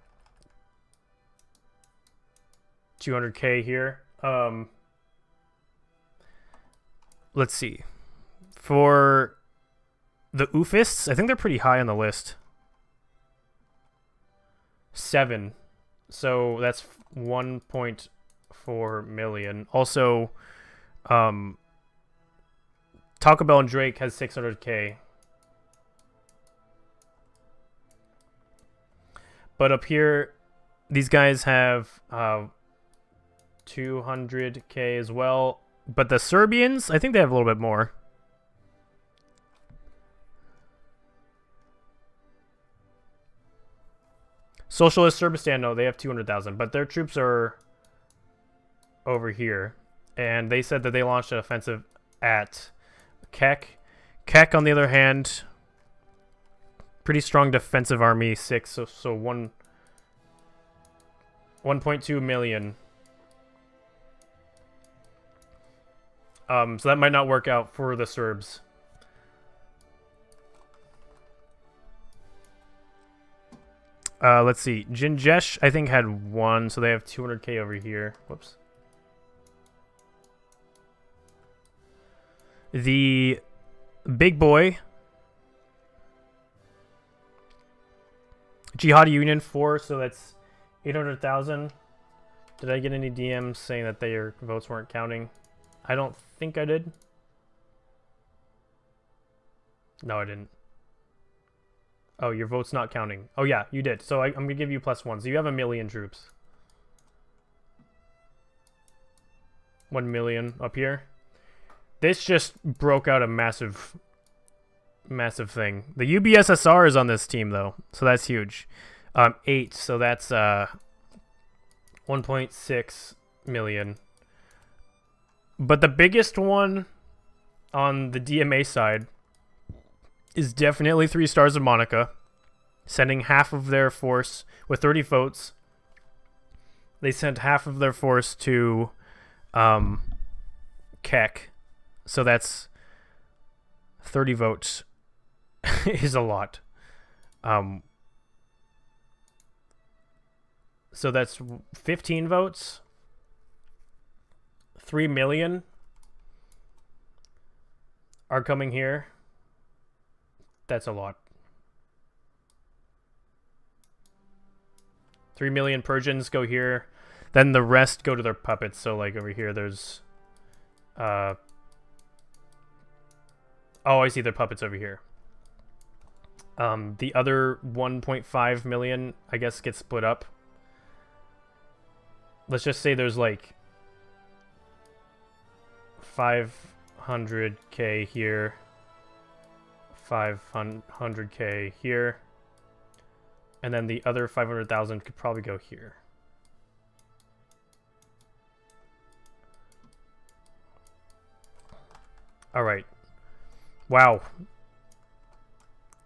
Speaker 3: 200k here. Let's see. For the Oofists, I think they're pretty high on the list. 7. So that's 1.4 million. Also, Taco Bell and Drake has 600K. But up here, these guys have 200K as well. But the Serbians, I think they have a little bit more. Socialist Serbistan, no, they have 200,000. But their troops are over here. And they said that they launched an offensive at Kek. Kek, on the other hand, pretty strong defensive army, 6. So 1.2 million. So that might not work out for the Serbs. Let's see. Jinjesh, I think, had 1, so they have 200K over here. Whoops. The big boy, Jihadi Union 4, so that's 800,000. Did I get any DMs saying that their votes weren't counting? I don't think I did. No, I didn't. Oh, your vote's not counting. Oh, yeah, you did. So I'm going to give you +1. So you have 1 million troops. 1 million up here. This just broke out a massive thing. The UBSSR is on this team, though. So that's huge. 8. So that's 1.6 million. But the biggest one on the DMA side is definitely 3 Stars of Monica, sending half of their force with 30 votes. They sent half of their force to Kek, so that's 30 votes is a lot. So that's 15 votes. 3 million are coming here. That's a lot. 3 million Persians go here. Then the rest go to their puppets. So like over here there's oh, I see their puppets over here. The other 1.5 million, I guess, gets split up. Let's just say there's like 500K here, 500K here, and then the other 500,000 could probably go here. All right. Wow.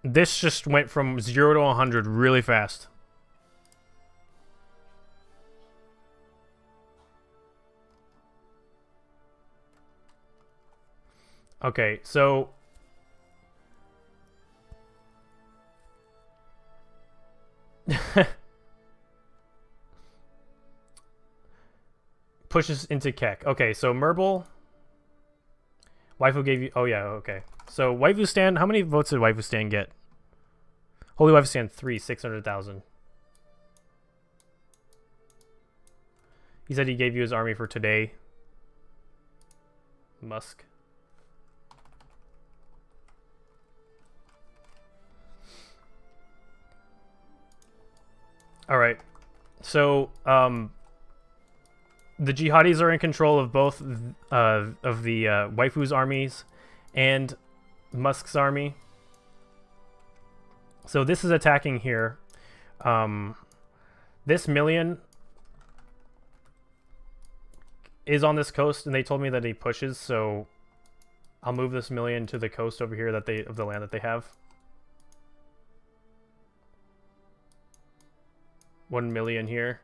Speaker 3: This just went from 0 to 100 really fast. Okay, so pushes into Kek. Okay, so Merble, Waifu gave you. Oh yeah, okay. So Waifu Stan, how many votes did Waifu Stan get? Holy Waifu Stan 3, 600,000. He said he gave you his army for today. Musk. All right, so the jihadis are in control of both of the Waifu's armies and Musk's army. So this is attacking here. This million is on this coast, and they told me that he pushes. So I'll move this million to the coast over here of the land that they have. 1 million here.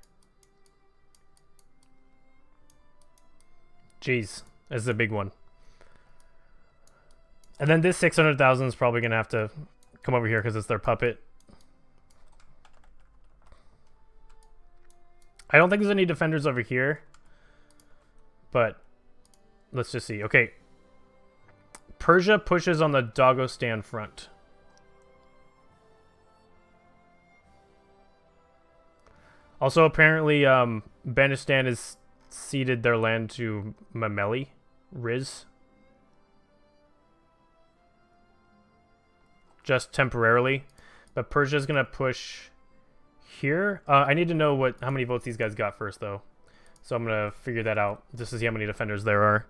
Speaker 3: Jeez, this is a big one. And then this 600,000 is probably going to have to come over here because it's their puppet. I don't think there's any defenders over here. But let's just see. Okay. Persia pushes on the Dagestan front. Also, apparently, Banistan has ceded their land to Mameli, Riz. Just temporarily. But Persia's gonna push here. I need to know how many votes these guys got first, though. So I'm gonna figure that out just to see how many defenders there are.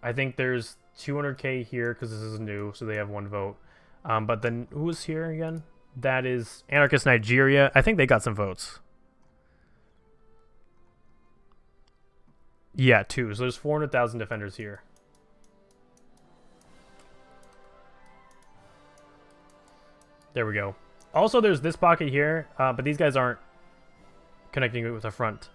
Speaker 3: I think there's 200k here because this is new, so they have 1 vote. But then who's here again? That is Anarchist Nigeria. I think they got some votes. Yeah, 2. So there's 400,000 defenders here. There we go. Also, there's this pocket here, but these guys aren't connecting it with the front.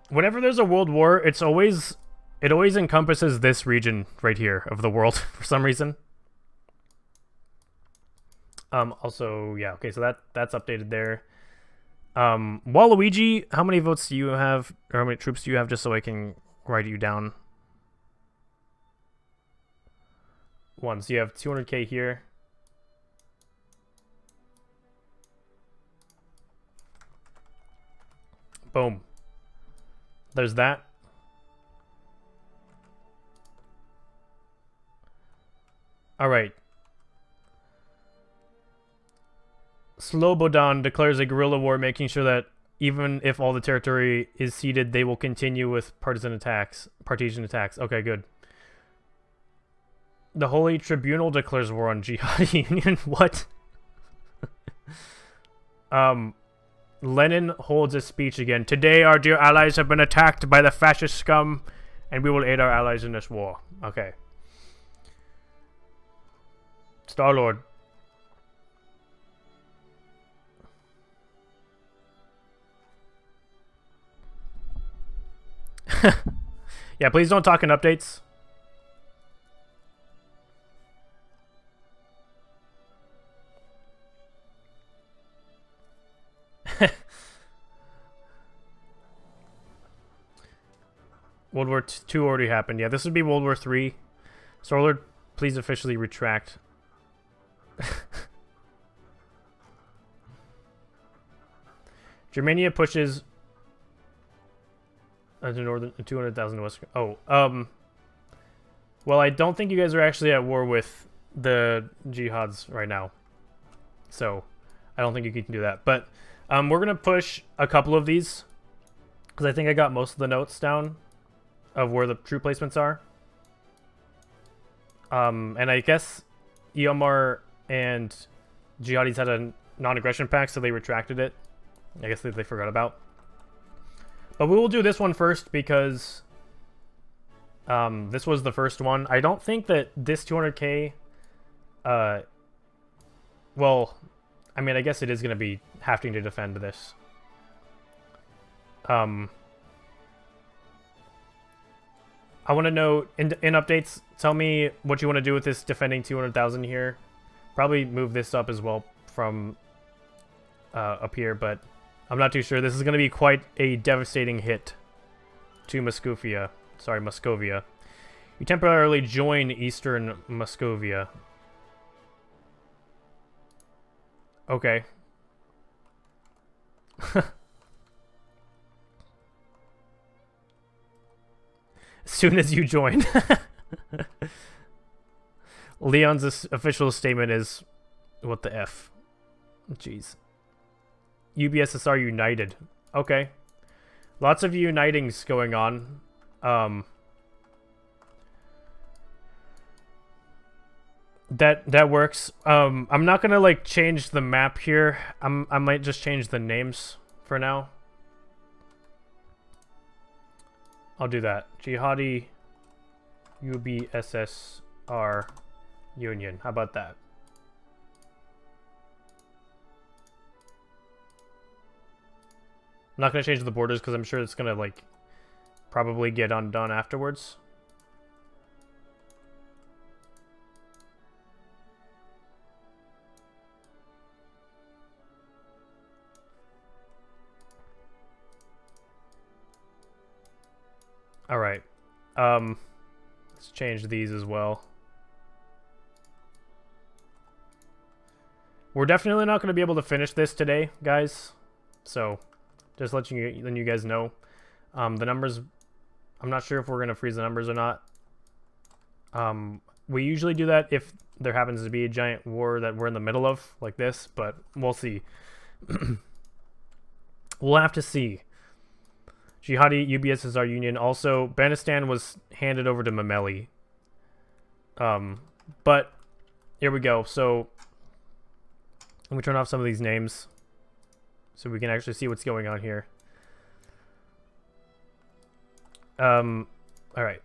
Speaker 3: Whenever there's a world war, it always encompasses this region right here of the world for some reason. Also, yeah, okay, so that's updated there. Waluigi, how many votes do you have, or how many troops do you have, just so I can write you down? 1, so you have 200k here. Boom. There's that. Alright. Slobodan declares a guerrilla war, making sure that even if all the territory is ceded, they will continue with partisan attacks. Okay, good. The Holy Tribunal declares war on Jihadi Union. What? Lenin holds a speech again. Today, our dear allies have been attacked by the fascist scum, and we will aid our allies in this war. Okay. Star-Lord. Yeah, please don't talk in updates. World War II already happened. Yeah, this would be World War III. Starlord, please officially retract. Germania pushes to northern 200,000 west. Oh, well, I don't think you guys are actually at war with the jihads right now, so I don't think you can do that. But we're gonna push a couple of these because I think I got most of the notes down of where the troop placements are. And I guess EOMAR and Jihadis had a non-aggression pact, so they retracted it. I guess they forgot about. But we will do this one first because this was the first one. I don't think that this 200k... well, I mean, I guess it is going to be having to defend this. I want to know, in updates, tell me what you want to do with this defending 200,000 here. Probably move this up as well from up here, but I'm not too sure. This is going to be quite a devastating hit to Muscovia. Sorry, Muscovia. You temporarily join Eastern Muscovia. Okay. As soon as you join. Leon's official statement is, what the F? Jeez. UBSSR united. Okay. Lots of unitings going on. That works. I'm not gonna like change the map here. I might just change the names for now. I'll do that. Jihadi UBSSR Union. How about that? I'm not going to change the borders because I'm sure it's going to like probably get undone afterwards. All right. Let's change these as well. We're definitely not going to be able to finish this today, guys. So, just letting you guys know. The numbers, I'm not sure if we're going to freeze the numbers or not. We usually do that if there happens to be a giant war that we're in the middle of, like this, but we'll see. We'll have to see. Jihadi UBSSR Union. Also, Banistan was handed over to Mameli. But here we go. So let me turn off some of these names so we can actually see what's going on here. All right.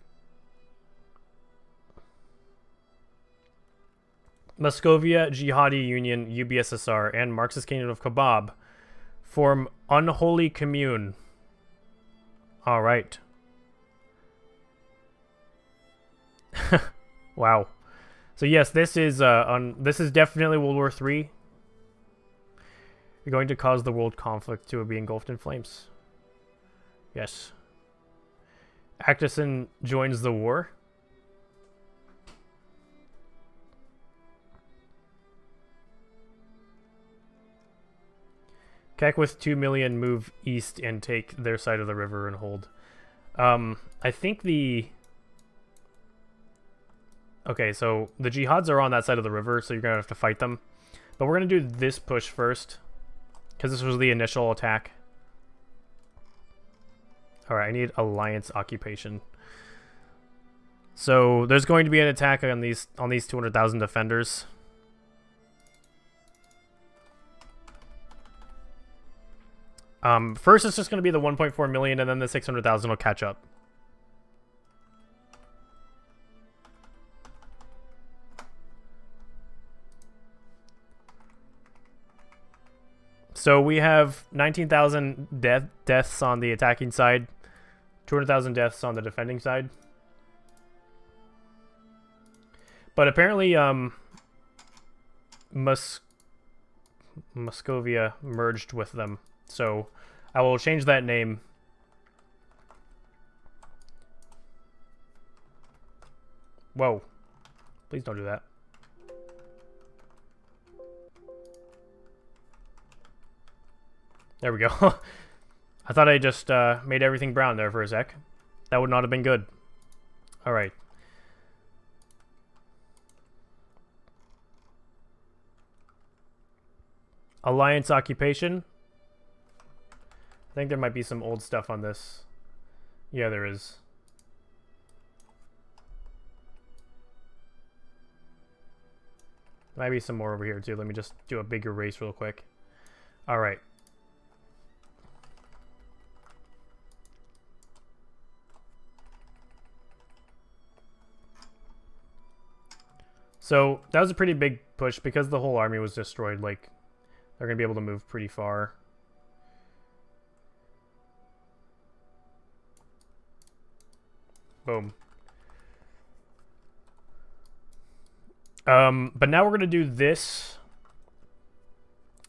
Speaker 3: Muscovia, Jihadi Union, UBSSR, and Marxist Kingdom of Kebab form unholy commune. All right. Wow. So yes, this is definitely World War III. You're going to cause the world conflict to be engulfed in flames. Yes. Actison joins the war. Kek with 2 million move east and take their side of the river and hold. I think the... Okay, so the jihads are on that side of the river, so you're going to have to fight them. But we're going to do this push first, because this was the initial attack. Alright, I need alliance occupation. So there's going to be an attack on these 200,000 defenders. First it's just going to be the 1.4 million, and then the 600,000 will catch up. So we have 19,000 deaths on the attacking side, 200,000 deaths on the defending side. But apparently, Muscovia merged with them. So I will change that name. Whoa. Please don't do that. There we go. I thought I just made everything brown there for a sec. That would not have been good. Alright. Alliance occupation. I think there might be some old stuff on this. Yeah, there is. Might be some more over here too. Let me just do a big erase real quick. Alright. So that was a pretty big push because the whole army was destroyed. Like, they're going to be able to move pretty far. Boom. But now we're going to do this.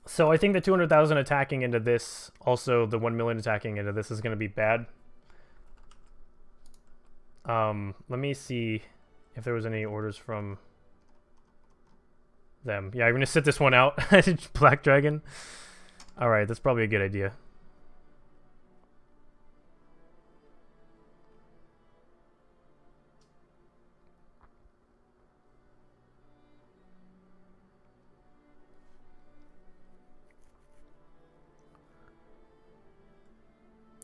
Speaker 3: So I think the 200,000 attacking into this, also the 1 million attacking into this is going to be bad. Let me see if there was any orders from them. Yeah, I'm going to sit this one out. Black Dragon. Alright, that's probably a good idea.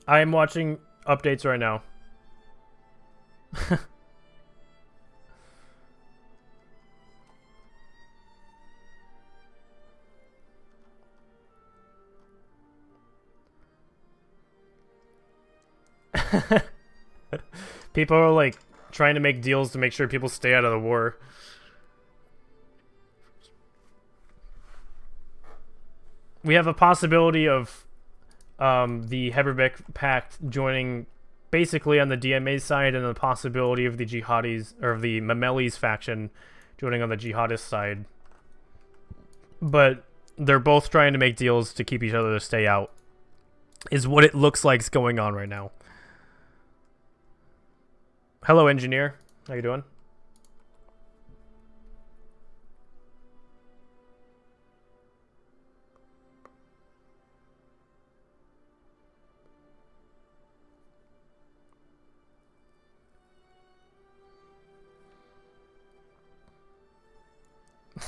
Speaker 3: I am watching updates right now. People are like trying to make deals to make sure people stay out of the war. We have a possibility of the Heberbeck Pact joining basically on the DMA side, and the possibility of the jihadis, or the Mameli's faction joining on the jihadist side. But they're both trying to make deals to keep each other to stay out, is what it looks like is going on right now. Hello, engineer. How you doing?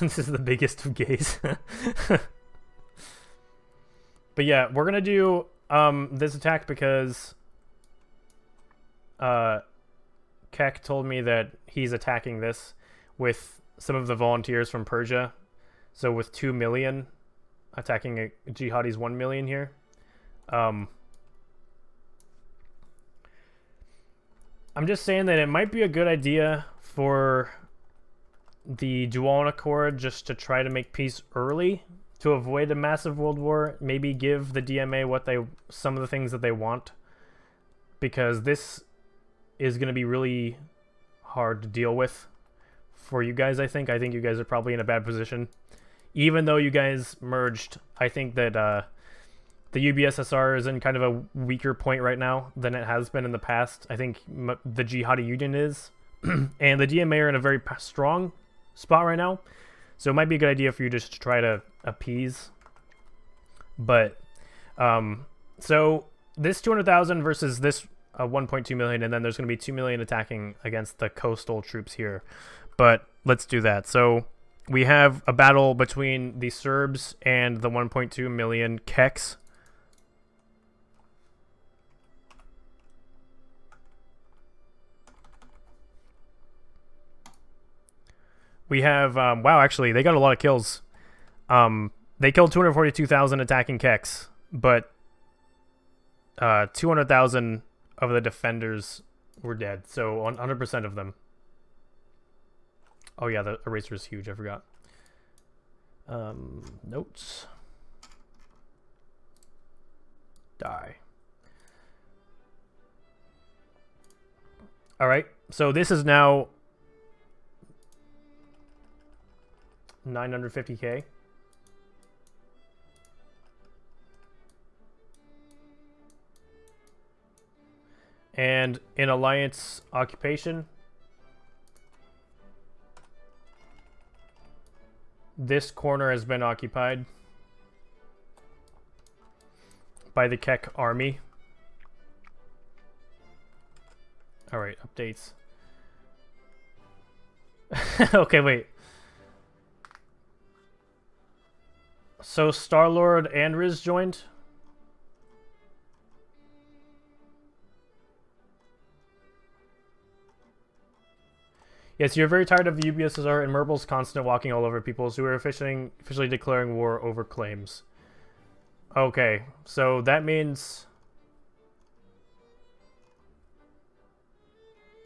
Speaker 3: This is the biggest of gays. But yeah, we're gonna do this attack because Keck told me that he's attacking this with some of the volunteers from Persia. So with 2 million attacking a jihadi's 1 million here. I'm just saying that it might be a good idea for the dual Accord just to try to make peace early to avoid a massive world war. Maybe give the DMA some of the things that they want, because this is going to be really hard to deal with for you guys. I think you guys are probably in a bad position. Even though you guys merged, I think that the UBSSR is in kind of a weaker point right now than it has been in the past. I think the Jihadi Union is, and the DMA are in a very strong spot right now. So it might be a good idea for you just to try to appease. But, so this 200,000 versus this 1.2 million, and then there's going to be 2 million attacking against the coastal troops here. But let's do that. So we have a battle between the Serbs and the 1.2 million Keks. We have, wow, actually, they got a lot of kills. They killed 242,000 attacking Keks, but 200,000 of the defenders were dead, so 100% of them. Oh yeah, the eraser is huge, I forgot. Notes. Die. Alright, so this is now 950k. And in alliance occupation, this corner has been occupied by the Kek army. All right, updates. Okay, wait. So Star-Lord and Riz joined? Yes, you're very tired of the UBSSR and Merble's constant walking all over peoples who are officially declaring war over claims. Okay, so that means...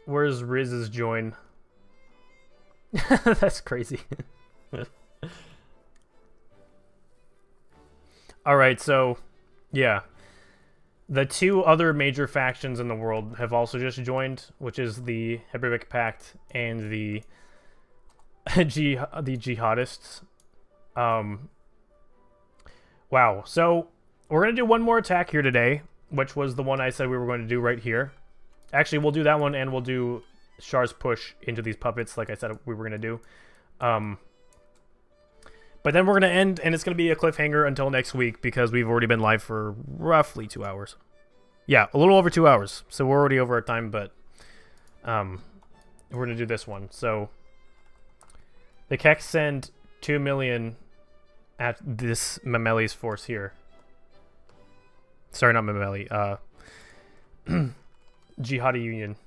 Speaker 3: Where's Riz's join? That's crazy. Alright, so, yeah. The two other major factions in the world have also just joined, which is the Hebraic Pact and the jihadists. Wow, so we're going to do one more attack here today, which was the one I said we were going to do right here. Actually, we'll do that one, and we'll do Char's push into these puppets, like I said we were going to do. But then we're going to end, and it's going to be a cliffhanger until next week, because we've already been live for roughly 2 hours. Yeah, a little over 2 hours. So we're already over our time, but we're going to do this one. So the Keks send 2 million at this Mameli's force here. Sorry, not Mameli. Jihadi Union.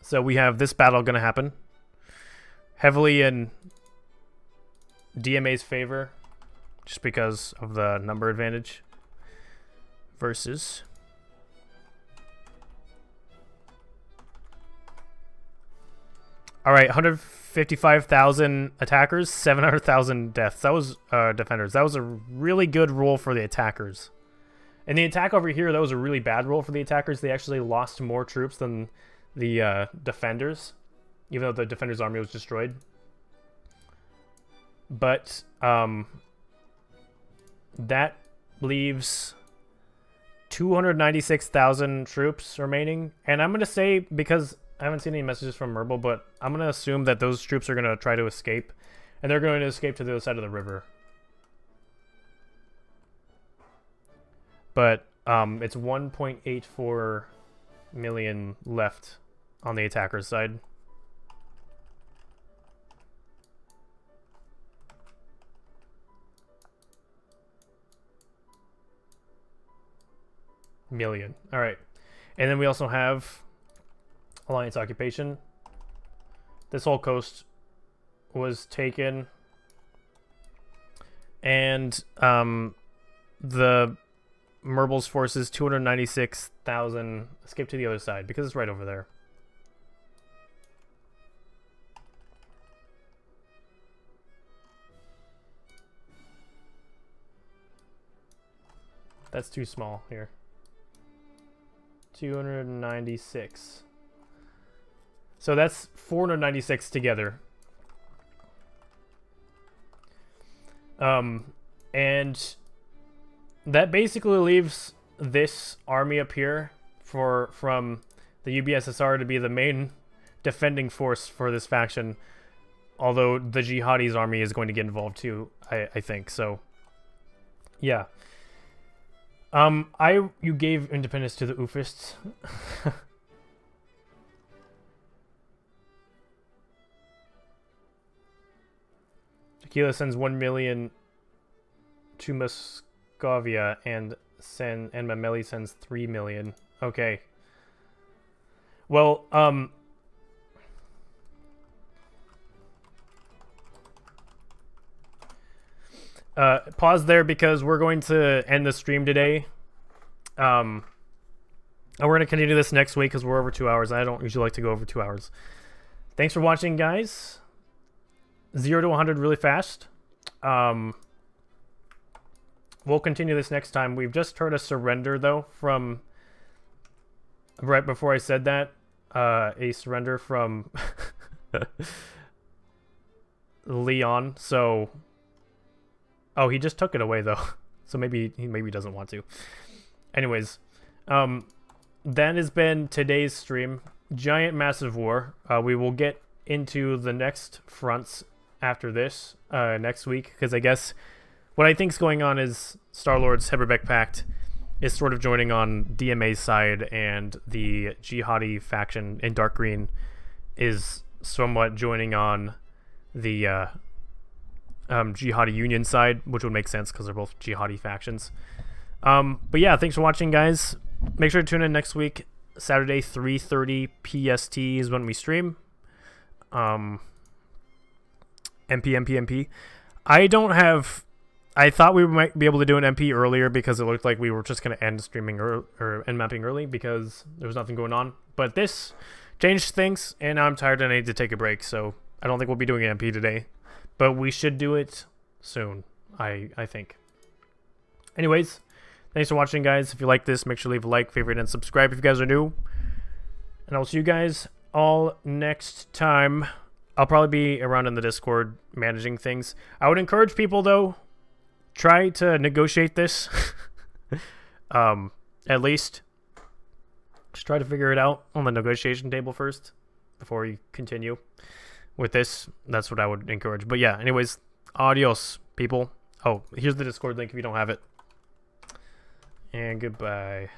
Speaker 3: So we have this battle going to happen. Heavily in DMA's favor, just because of the number advantage, versus alright, 155,000 attackers, 700,000 deaths. That was defenders. That was a really good roll for the attackers. And the attack over here, that was a really bad roll for the attackers. They actually lost more troops than the defenders, even though the defenders' army was destroyed. But that leaves 296,000 troops remaining. And I'm going to say, because I haven't seen any messages from Merble, but I'm going to assume that those troops are going to try to escape. And they're going to escape to the other side of the river. But it's 1.84 million left on the attacker's side. million. All right. And then we also have Alliance occupation. This whole coast was taken. And the Merbles forces 296,000. Skip to the other side because it's right over there. That's too small here. 296. So that's 496 together. And that basically leaves this army up here from the UBSSR to be the main defending force for this faction. Although the Jihadi's army is going to get involved too, I think. So, yeah. You gave independence to the Oofists. Tequila sends 1 million to Muscovia and Mameli sends 3 million. Okay. Well, pause there because we're going to end the stream today. And we're going to continue this next week because we're over 2 hours. I don't usually like to go over 2 hours. Thanks for watching, guys. 0 to 100 really fast. We'll continue this next time. We've just heard a surrender, though, from... Right before I said that. A surrender from... Leon, so... Oh, he just took it away, though. So maybe he doesn't want to. Anyways, that has been today's stream. Giant Massive War. We will get into the next fronts after this next week, because I guess what I think is going on is Star-Lord's Heberbeck Pact is sort of joining on DMA's side, and the Jihadi faction in dark green is somewhat joining on the Jihadi Union side, which would make sense because they're both Jihadi factions. But yeah, thanks for watching, guys. Make sure to tune in next week. Saturday, 3:30 PST is when we stream. MP. I thought we might be able to do an MP earlier because it looked like we were just going to end streaming or end mapping early because there was nothing going on. But this changed things, and now I'm tired and I need to take a break. So I don't think we'll be doing an MP today. But we should do it soon, I think. Anyways, thanks for watching, guys. If you like this, make sure to leave a like, favorite, and subscribe if you guys are new. And I'll see you guys all next time. I'll probably be around in the Discord managing things. I would encourage people, though, try to negotiate this. At least just try to figure it out on the negotiation table first before you continue with this. That's what I would encourage. But yeah, anyways, adios, people. Oh, here's the Discord link if you don't have it. And goodbye.